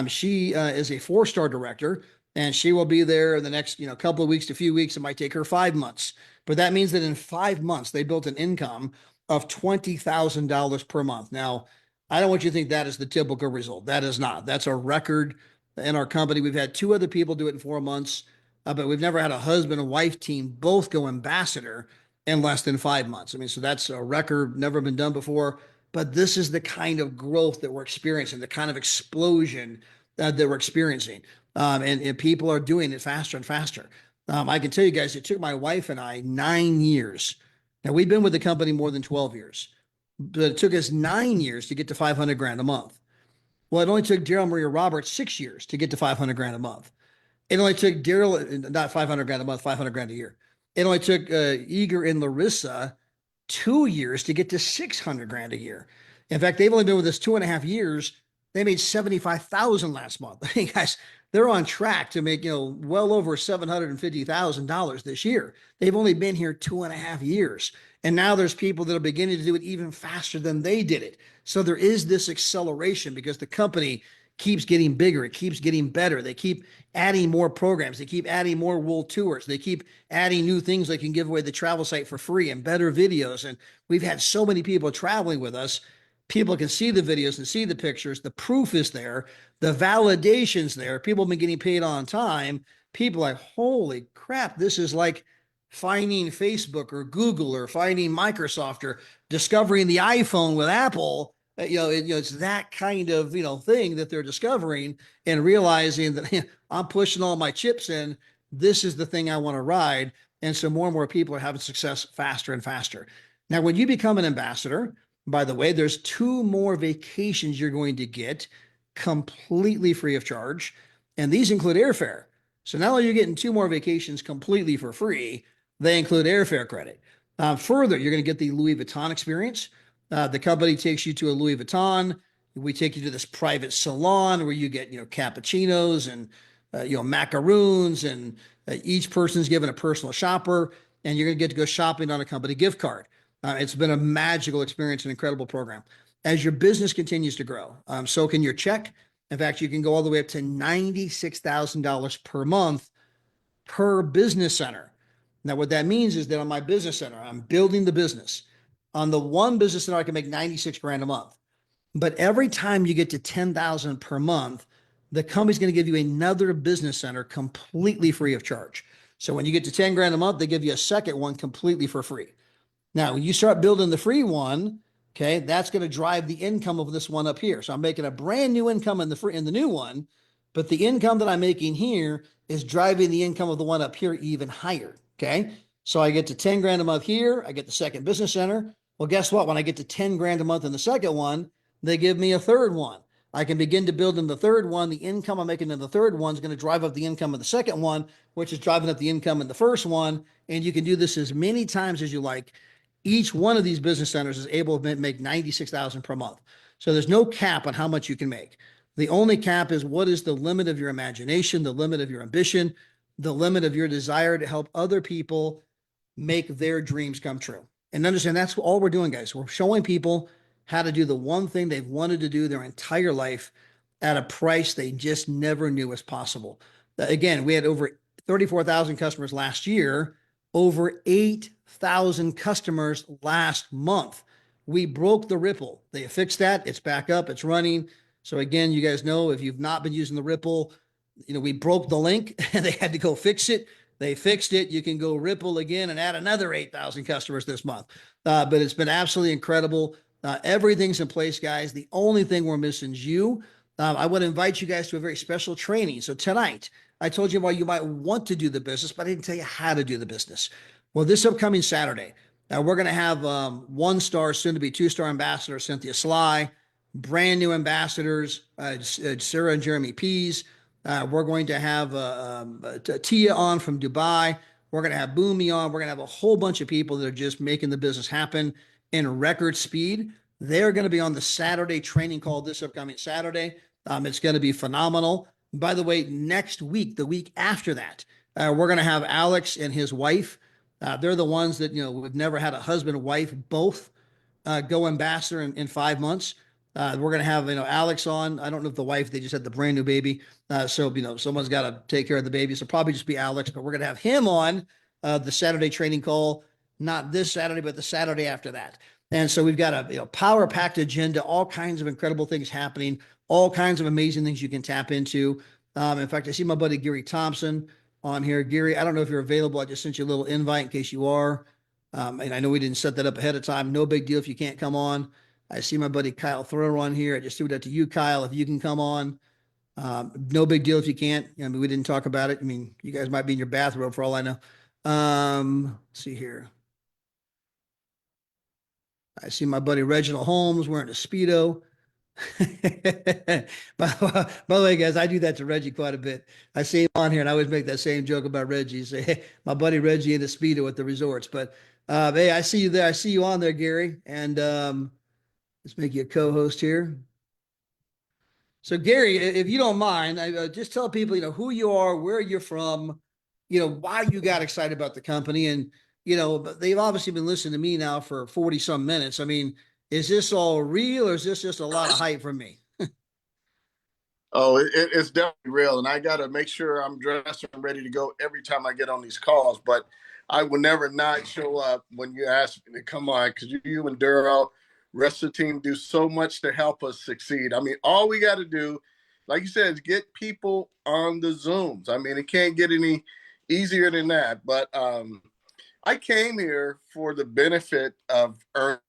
she is a 4-star director, and she will be there in the next, couple of weeks to few weeks. It might take her 5 months, but that means that in 5 months, they built an income of $20,000 per month. Now, I don't want you to think that is the typical result. That is not. That's a record in our company. We've had 2 other people do it in 4 months, but we've never had a husband and wife team both go ambassador in less than 5 months. I mean, so that's a record, never been done before. But this is the kind of growth that we're experiencing, the kind of explosion that we're experiencing. And people are doing it faster and faster. I can tell you guys, it took my wife and I 9 years. Now, we've been with the company more than 12 years, but it took us 9 years to get to $500,000 a month. Well, it only took Daryl Maria Roberts 6 years to get to $500,000 a month. It only took Daryl, not $500,000 a month, $500,000 a year. It only took Eager and Larissa 2 years to get to $600,000 a year. In fact, they've only been with us 2.5 years. They made $75,000 last month. I mean, guys, they're on track to make well over $750,000 this year. They've only been here 2.5 years, and now there's people that are beginning to do it even faster than they did it. So there is this acceleration because the company keeps getting bigger. It keeps getting better. They keep adding more programs. They keep adding more world tours. They keep adding new things like you can give away the travel site for free and better videos. And we've had so many people traveling with us. People can see the videos and see the pictures. The proof is there. The validation's there. People have been getting paid on time. People are like, holy crap, this is like finding Facebook or Google or finding Microsoft or discovering the iPhone with Apple. It's that kind of thing that they're discovering and realizing that I'm pushing all my chips in. This is the thing I want to ride. And so more and more people are having success faster and faster. Now, when you become an ambassador, by the way, there's 2 more vacations you're going to get completely free of charge. And these include airfare. So not only are you getting 2 more vacations completely for free, they include airfare credit. Further, you're going to get the Louis Vuitton experience. The company takes you to a Louis Vuitton. We take you to this private salon where you get, cappuccinos and, macaroons, and each person's given a personal shopper, and you're going to get to go shopping on a company gift card. It's been a magical experience, an incredible program. As your business continues to grow, so can your check. In fact, you can go all the way up to $96,000 per month per business center. Now, what that means is that on my business center, I'm building the business. On the one business center, I can make 96 grand a month. But every time you get to 10,000 per month, the company's going to give you another business center completely free of charge. So when you get to 10 grand a month, they give you a second one completely for free. Now, when you start building the free one, okay, that's going to drive the income of this one up here. So I'm making a brand new income in the new one, but the income that I'm making here is driving the income of the one up here even higher. Okay. So I get to 10 grand a month here. I get the second business center. Well, guess what? When I get to 10 grand a month in the second one, they give me a third one. I can begin to build in the third one. The income I'm making in the third one is going to drive up the income of the second one, which is driving up the income in the first one. And you can do this as many times as you like. Each one of these business centers is able to make 96,000 per month. So there's no cap on how much you can make. The only cap is what is the limit of your imagination, the limit of your ambition, the limit of your desire to help other people make their dreams come true. And understand that's all we're doing, guys. We're showing people how to do the one thing they've wanted to do their entire life at a price they just never knew was possible. Again, we had over 34,000 customers last year, over 8,000 customers last month. We broke the ripple. They fixed that. It's back up. It's running. So again, you guys know if you've not been using the ripple, we broke the link and they had to go fix it. They fixed it. You can go ripple again and add another 8,000 customers this month. But it's been absolutely incredible. Everything's in place, guys. The only thing we're missing is you. I would invite you guys to a very special training. So tonight, I told you why you might want to do the business, but I didn't tell you how to do the business. Well, this upcoming Saturday, we're going to have 1-star, soon to be 2-star ambassador Cynthia Sly, brand new ambassadors, Sarah and Jeremy Pease. We're going to have Tia on from Dubai. We're going to have Boomy on. We're going to have a whole bunch of people that are just making the business happen in record speed. They're going to be on the Saturday training call this upcoming Saturday. It's going to be phenomenal. By the way, next week, the week after that, we're going to have Alex and his wife. They're the ones that, we've never had a husband and wife both go ambassador in 5 months. We're going to have, Alex on. I don't know if the wife, they just had the brand new baby. So, someone's got to take care of the baby. So probably just be Alex, but we're going to have him on the Saturday training call, not this Saturday, but the Saturday after that. And so we've got a power-packed agenda, all kinds of incredible things happening, all kinds of amazing things you can tap into. In fact, I see my buddy Gary Thompson on here. Gary, I don't know if you're available. I just sent you a little invite in case you are. And I know we didn't set that up ahead of time. No big deal if you can't come on. I see my buddy Kyle Thrower on here. I just threw it out to you, Kyle, if you can come on. No big deal if you can't. We didn't talk about it. You guys might be in your bathrobe for all I know. Let's see here. I see my buddy Reginald Holmes wearing a Speedo. By the way, guys, I do that to Reggie quite a bit. I see him on here and I always make that same joke about Reggie. Say, hey, my buddy Reggie in a Speedo at the resorts. But hey, I see you there. I see you on there, Gary. And let's make you a co-host here. So, Gary, if you don't mind, just tell people, who you are, where you're from, why you got excited about the company. And, they've obviously been listening to me now for 40 some minutes. Is this all real or is this just a lot of hype from me? Oh, it's definitely real. And I got to make sure I'm dressed and ready to go every time I get on these calls. But I will never not show up when you ask me to come on because you and Daryl Rest of the team do so much to help us succeed. I mean, all we got to do, like you said, is get people on the Zooms. I mean, it can't get any easier than that. But I came here for the benefit of earning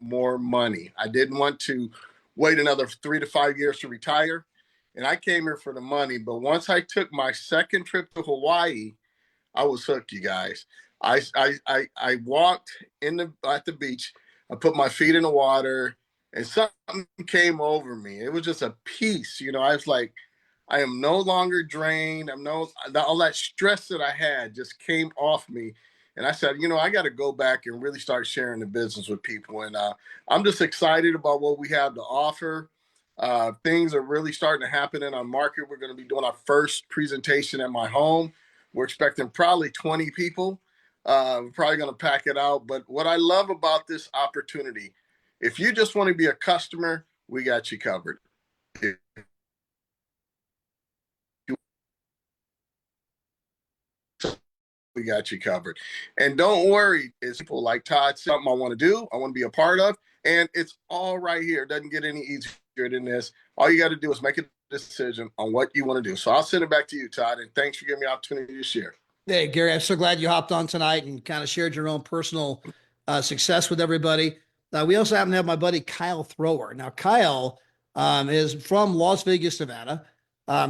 more money. I didn't want to wait another 3 to 5 years to retire. And I came here for the money. But once I took my second trip to Hawaii, I was hooked, you guys. I walked at the beach. I put my feet in the water, and something came over me. It was just a peace, you know. I was like, I am no longer drained. All that stress that I had just came off me, and I said, you know, I got to go back and really start sharing the business with people. And I'm just excited about what we have to offer. Things are really starting to happen in our market. We're going to be doing our first presentation at my home. We're expecting probably 20 people. We're probably going to pack it out. But what I love about this opportunity, if you just want to be a customer, we got you covered. We got you covered. And don't worry, it's people like Todd, something I want to do, I want to be a part of, and it's all right here. It doesn't get any easier than this. All you got to do is make a decision on what you want to do. So I'll send it back to you, Todd, and thanks for giving me the opportunity to share. Hey, Gary, I'm so glad you hopped on tonight and kind of shared your own personal success with everybody. We also happen to have my buddy Kyle Thrower. Now, Kyle is from Las Vegas, Nevada.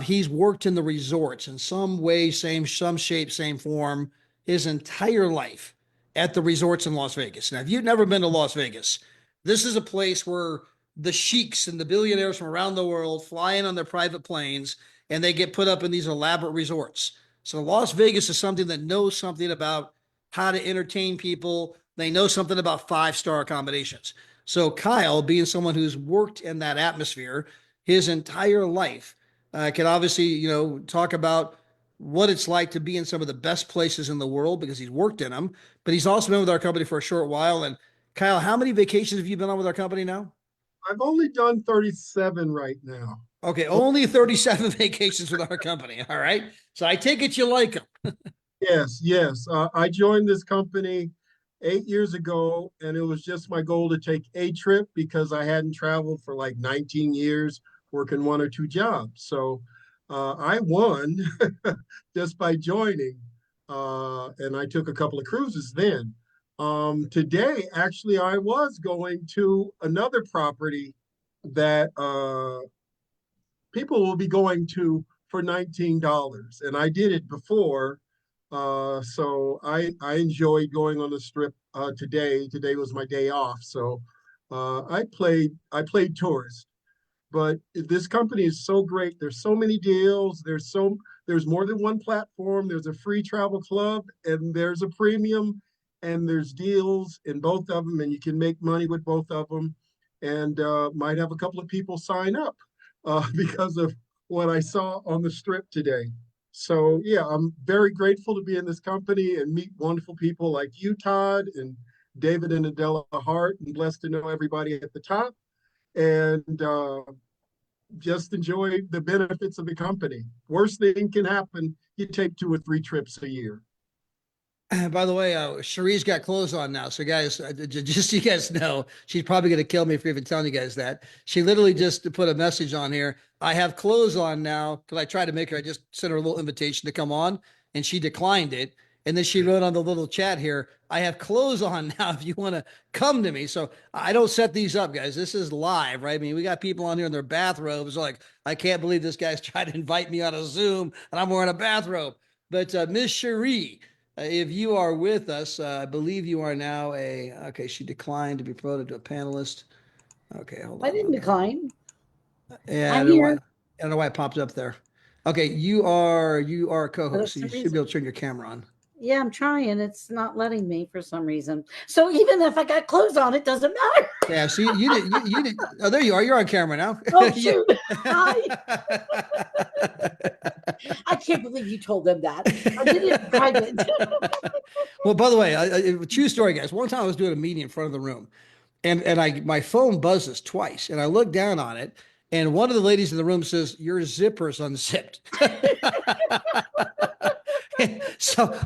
He's worked in the resorts in some way, some shape, same form, his entire life at the resorts in Las Vegas. Now, if you've never been to Las Vegas, this is a place where the sheiks and the billionaires from around the world fly in on their private planes and they get put up in these elaborate resorts. So Las Vegas is something that knows something about how to entertain people. They know something about five-star accommodations. So Kyle, being someone who's worked in that atmosphere his entire life, can obviously, you know, talk about what it's like to be in some of the best places in the world because he's worked in them. But he's also been with our company for a short while. And Kyle, how many vacations have you been on with our company now? I've only done 37 right now. Okay, only 37 vacations with our company. All right. So I take it you like them. Yes, yes. I joined this company 8 years ago, and it was just my goal to take a trip because I hadn't traveled for like 19 years, working one or two jobs. So I won just by joining, and I took a couple of cruises then. Today, actually, I was going to another property that people will be going to for $19. And I did it before. So I enjoyed going on the strip today. Today was my day off. So I played tourist. But this company is so great. There's so many deals. There's more than one platform. There's a free travel club and there's a premium and there's deals in both of them, and you can make money with both of them. And might have a couple of people sign up because of what I saw on the strip today. So yeah, I'm very grateful to be in this company and meet wonderful people like you, Todd, and David and Adela Hart, and blessed to know everybody at the top. And just enjoy the benefits of the company. Worst thing can happen, you take 2 or 3 trips a year. By the way, Cherie's got clothes on now. So, guys, just so you guys know, she's probably going to kill me for even telling you guys that. She literally just put a message on here. I have clothes on now because I tried to make her, I just sent her a little invitation to come on and she declined it. And then she wrote on the little chat here, I have clothes on now if you want to come to me. So I don't set these up, guys. This is live, right? I mean, we got people on here in their bathrobes. Like, I can't believe this guy's trying to invite me on a Zoom and I'm wearing a bathrobe. But Miss Cherie, if you are with us, I believe you are now okay, she declined to be promoted to a panelist. Okay, hold on. I didn't decline. Yeah, I I'm don't know why, here. I don't know why it popped up there. Okay, you are a co-host, so you some should be able to turn your camera on. Yeah, I'm trying. It's not letting me for some reason. So even if I got clothes on, it doesn't matter. Yeah, so you did. Oh, there you are. You're on camera now. Oh, shoot. Hi. I can't believe you told them that. I did it in private. Well, by the way, true story, guys. One time I was doing a meeting in front of the room, and my phone buzzes twice, and I look down on it, and one of the ladies in the room says, "Your zipper's unzipped." So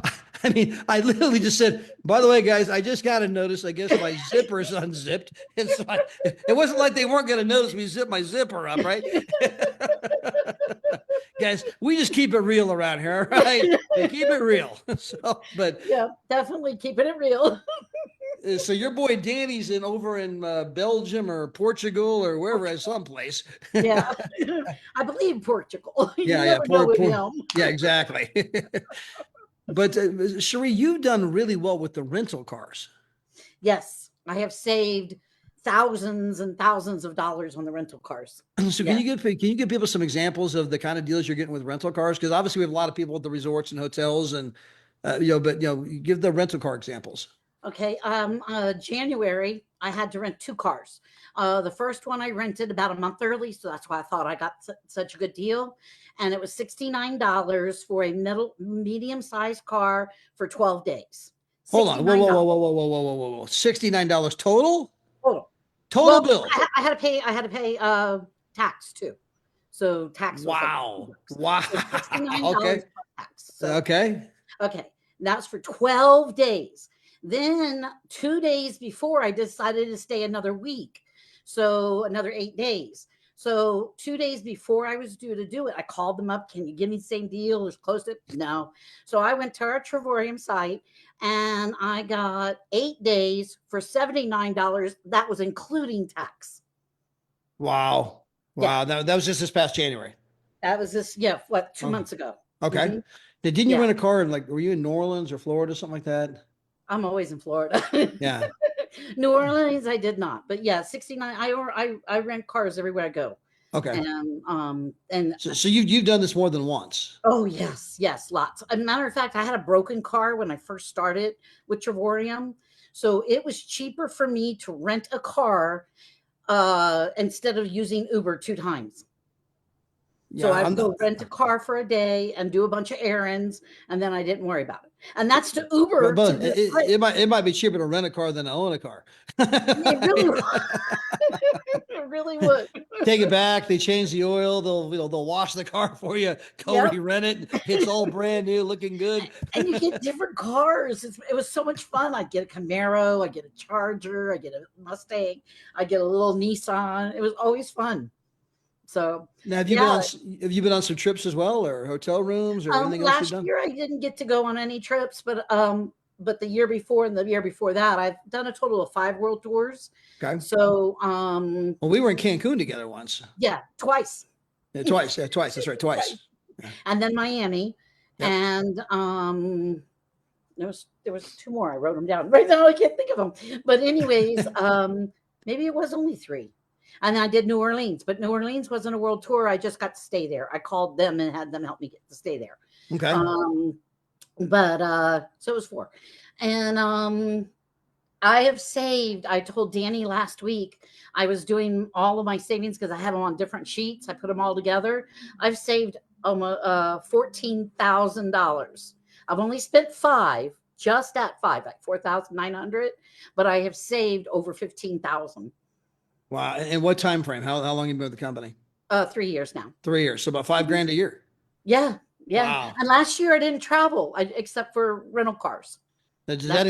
I mean, I literally just said, by the way, guys, I just got a notice. I guess my zipper is unzipped. And so it wasn't like they weren't going to notice me zip my zipper up, right? Guys, we just keep it real around here, all right? We keep it real. So, but Yeah, definitely keeping it real. so your boy Danny's over in Belgium or Portugal or wherever, someplace. Yeah, I believe Portugal. You Yeah, never know with him. yeah, exactly. But Cherie, you've done really well with the rental cars. Yes, I have saved thousands and thousands of dollars on the rental cars. So Yeah. can you give people some examples of the kind of deals you're getting with rental cars? Because obviously we have a lot of people at the resorts and hotels, and but give the rental car examples. Okay. January, I had to rent 2 cars. The first one I rented about a month early, so that's why I thought I got such a good deal. And it was $69 for a medium-sized car for 12 days. Hold on, whoa, $69 whoa, $69 total? total. Total Well, bill. I had to pay tax too. So tax was like Wow. $50. Wow. So $69 Okay. plus tax. So, Okay. okay. That's for 12 days. Then 2 days before, I decided to stay another week. So another 8 days. So 2 days before I was due to do it, I called them up. Can you give me the same deal as close to? No. So I went to our Travorium site and I got 8 days for $79. That was including tax. Wow. Yeah. Wow. That was just this past January. That was this, yeah, what, 2 Okay. months ago. Okay. Mhm. Now, didn't you Yeah. rent a car in were you in New Orleans or Florida, something like that? I'm always in Florida. Yeah. New Orleans, I did not, but yeah, 69. I rent cars everywhere I go, Okay. and So you've done this more than once. oh yes, lots. As a matter of fact, I had a broken car when I first started with Travorium, so it was cheaper for me to rent a car instead of using Uber 2 times. So I would go rent a car for a day and do a bunch of errands, and then I didn't worry about it. And that's to Uber. But To the place. it might be cheaper to rent a car than to own a car. It really would. It really would. Take it back. They change the oil. They'll wash the car for you. Go Yep. re-rent it. It's all brand new, looking good. And you get different cars. It was so much fun. I'd get a Camaro, I get a Charger, I get a Mustang, I get a little Nissan. It was always fun. So Now, have you been on some trips as well, or hotel rooms, or anything else you've last done? year I didn't get to go on any trips, but the year before and the year before that, I've done a total of 5 world tours. Okay. So Well, we were in Cancun together once. yeah, twice. Yeah, twice. Yeah, twice. That's right, twice. Yeah. And then Miami. Yep. And there was 2 more. I wrote them down. Right now I can't think of them. But anyways, maybe it was only 3. And I did New Orleans, but New Orleans wasn't a world tour. I just got to stay there. I called them and had them help me get to stay there. Okay. So it was 4. And I have saved, I told Danny last week, I was doing all of my savings because I had them on different sheets. I put them all together. I've saved almost $14,000. I've only spent 5, just at 5, like 4,900, but I have saved over 15,000. Wow. And what time frame? How long have you been with the company? 3 years now. 3 years. So about $5,000 a year. Yeah. Wow. And last year I didn't travel except for rental cars. Now, did that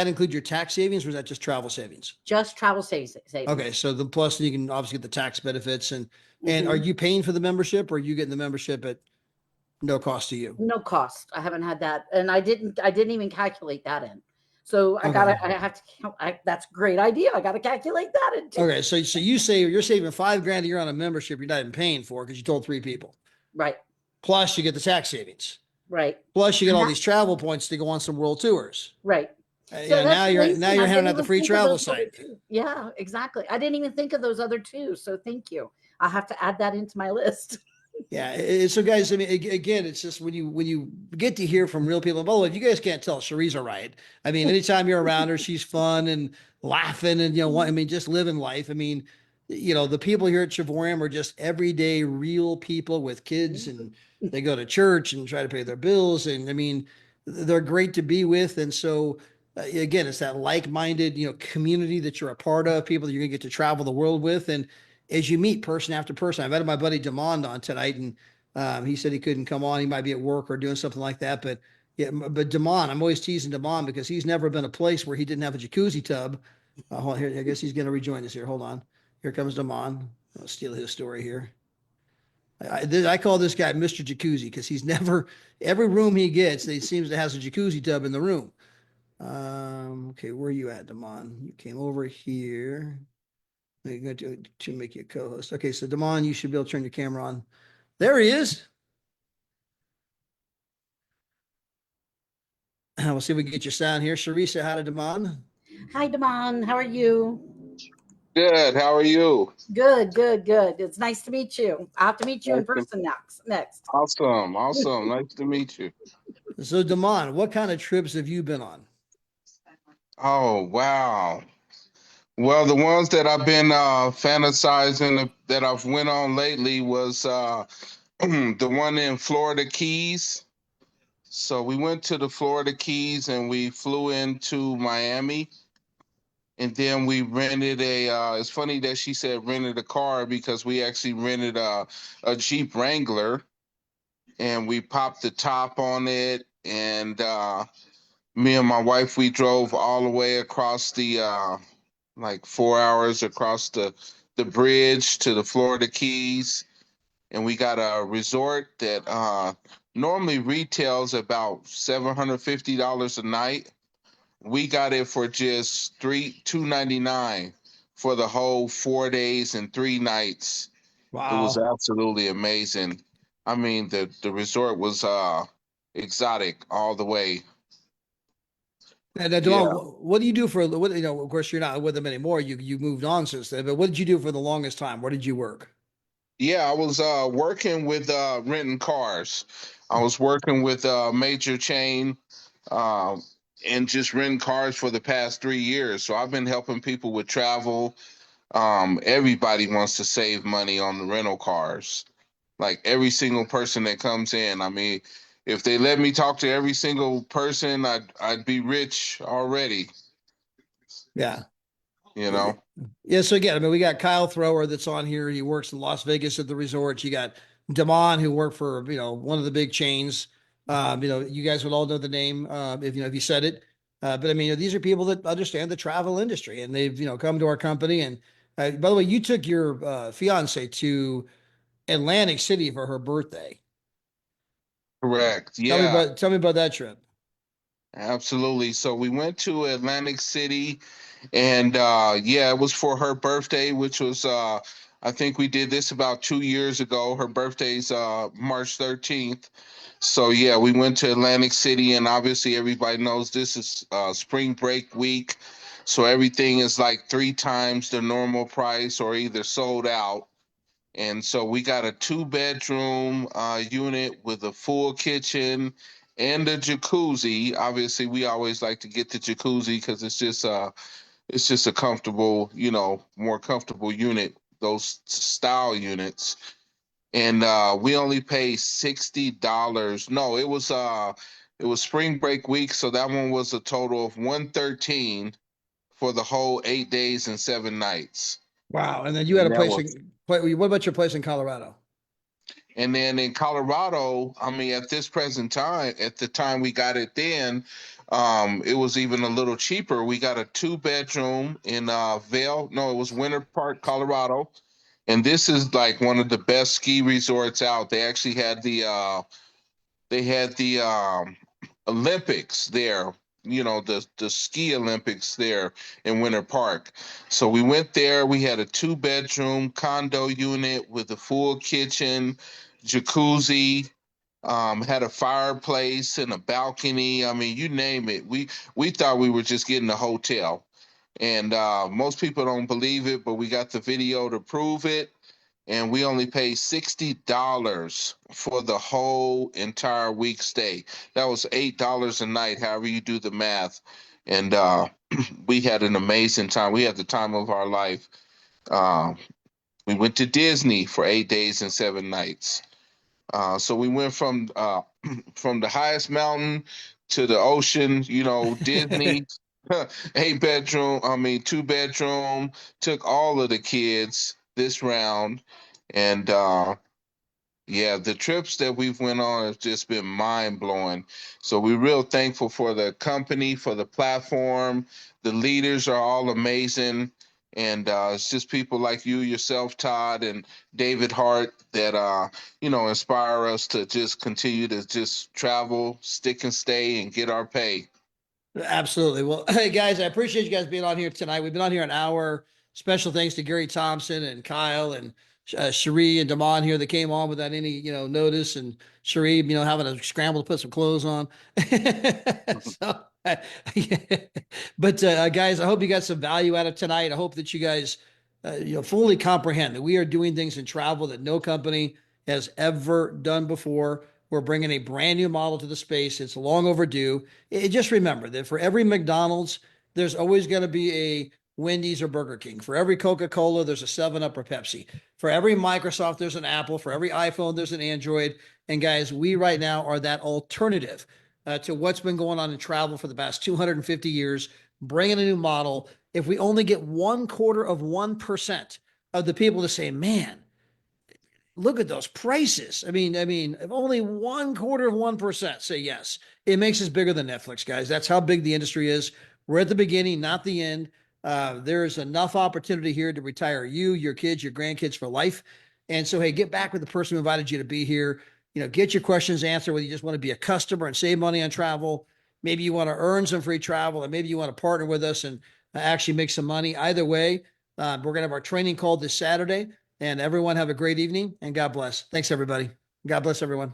include your tax savings, or was that just travel savings? Just travel savings. Okay. So the plus you can obviously get the tax benefits, and Mhm. are you paying for the membership, or are you getting the membership at no cost to you? No cost. I haven't had that. And I didn't even calculate that in. So I have to, that's a great idea. I got to calculate that in too. Okay. So you say you're saving $5,000 a year on a membership you're not even paying for because you told 3 people. Right. Plus you get the tax savings. Right. Plus you get all these travel points to go on some world tours. Right. Now you're handing out the free travel site. Yeah, exactly. I didn't even think of those other 2. So thank you. I'll have to add that into my list. Yeah. So guys, I mean, again, it's just when you get to hear from real people. By the way, if you guys can't tell, Cherie's a riot. I mean, anytime you're around her, she's fun and laughing and, just living life. I mean, the people here at Travorium are just everyday real people with kids, and they go to church and try to pay their bills. And I mean, they're great to be with. And so again, it's that like-minded, community that you're a part of, people that you're gonna get to travel the world with. And as you meet person after person, I've had my buddy Demond on tonight, and he said he couldn't come on. He might be at work or doing something like that. But Yeah, but Damon, I'm always teasing Damon because he's never been a place where he didn't have a jacuzzi tub. Hold on here. I guess he's going to rejoin us here. Hold on. Here comes Damon. I'll steal his story here. I call this guy Mr. Jacuzzi because he's never, every room he gets, he seems to has a jacuzzi tub in the room. Okay, where are you at, Damon? You came over here. I'm going to make you a co-host. Okay, so Damon, you should be able to turn your camera on. There he is. We'll see if we can get your sound here. Cherise, say hi to Damon. Hi, Damon. How are you? Good. How are you? Good, good, good. It's nice to meet you. I'll have to meet you in Nice to- person next. Awesome. Awesome. Nice to meet you. So, Damon, what kind of trips have you been on? Oh, wow. Well, the ones that I've been fantasizing that I've went on lately was the one in Florida Keys. So we went to the Florida Keys and we flew into Miami. And then we rented it's funny that she said rented a car because we actually rented a Jeep Wrangler and we popped the top on it. And me and my wife, we drove all the way across the like 4 hours across the bridge to the Florida Keys. And we got a resort that normally retails about $750 a night. We got it for just $299 for the whole 4 days and 3 nights. It was Wow. absolutely amazing. I mean, the resort was exotic all the way. And Yeah. Damon, what do you do for what? Of course, you're not with them anymore. You moved on since then. But what did you do for the longest time? Where did you work? Yeah, I was working with renting cars. I was working with a major chain um, and just renting cars for the past 3 years. So I've been helping people with travel. Everybody wants to save money on the rental cars. Like every single person that comes in. I mean, if they let me talk to every single person, I'd be rich already, Yeah. you know? Yeah. So again, I mean, we got Kyle Thrower that's on here. He works in Las Vegas at the resorts. You got Damon who worked for one of the big chains. You guys would all know the name if you said it. But I mean, these are people that understand the travel industry, and they've come to our company. And by the way, you took your fiance to Atlantic City for her birthday. Correct. Tell me Yeah. about that trip. Absolutely. So we went to Atlantic City and yeah, it was for her birthday, which was I think we did this about 2 years ago. Her birthday's March 13th. So yeah, we went to Atlantic City and obviously everybody knows this is spring break week. So everything is like 3 times the normal price or either sold out. And so we got a 2 bedroom unit with a full kitchen and a jacuzzi. Obviously, we always like to get the jacuzzi because it's just a comfortable, more comfortable unit. Those style units, and we only paid $60. No, it was spring break week, so that one was a total of 113 for the whole 8 days and 7 nights. Wow. And then you had a And that place was in, what about your place in Colorado? And then in Colorado, I mean, at this present time, at the time we got it then, it was even a little cheaper. We got a 2 bedroom in Vail. No, it was Winter Park, Colorado. And this is like one of the best ski resorts out. They had the Olympics there, the ski Olympics there in Winter Park. So we went there. We had a 2 bedroom condo unit with a full kitchen, jacuzzi, had a fireplace and a balcony. I mean, you name it. We thought we were just getting a hotel. And most people don't believe it, but we got the video to prove it and we only paid $60 for the whole entire week stay. That was $8 a night, however you do the math. And we had an amazing time. We had the time of our life. Uh, we went to Disney for 8 days and 7 nights. So we went from from the highest mountain to the ocean. Disney, 8 bedroom. I mean, 2 bedroom. Took all of the kids this round, and Yeah, the trips that we've went on have just been mind blowing. So we're real thankful for the company, for the platform. The leaders are all amazing, and it's just people like you, yourself, Todd, and David Hart that inspire us to just continue to just travel, stick and stay, and get our pay. Absolutely. Well, hey guys, I appreciate you guys being on here tonight. We've been on here an hour. Special thanks to Gary Thompson and Kyle and Cherie and Damon here that came on without any, notice, and Cherie, having to scramble to put some clothes on. So, but guys, I hope you got some value out of tonight. I hope that you guys, fully comprehend that we are doing things in travel that no company has ever done before. We're bringing a brand new model to the space. It's long overdue. Just remember that for every McDonald's, there's always going to be a Wendy's or Burger King. For every Coca-Cola, there's a 7-Up or Pepsi. For every Microsoft, there's an Apple. For every iPhone, there's an Android. And guys, we right now are that alternative to what's been going on in travel for the past 250 years, bringing a new model. If we only get 1/4% of the people to say, man, look at those prices. I mean, if only 1/4% say yes, it makes us bigger than Netflix, guys. That's how big the industry is. We're at the beginning, not the end. There is enough opportunity here to retire you, your kids, your grandkids for life. And so, hey, get back with the person who invited you to be here. Get your questions answered, whether you just want to be a customer and save money on travel. Maybe you want to earn some free travel, and maybe you want to partner with us and actually make some money. Either way, we're going to have our training call this Saturday. And everyone have a great evening, and God bless. Thanks, everybody. God bless everyone.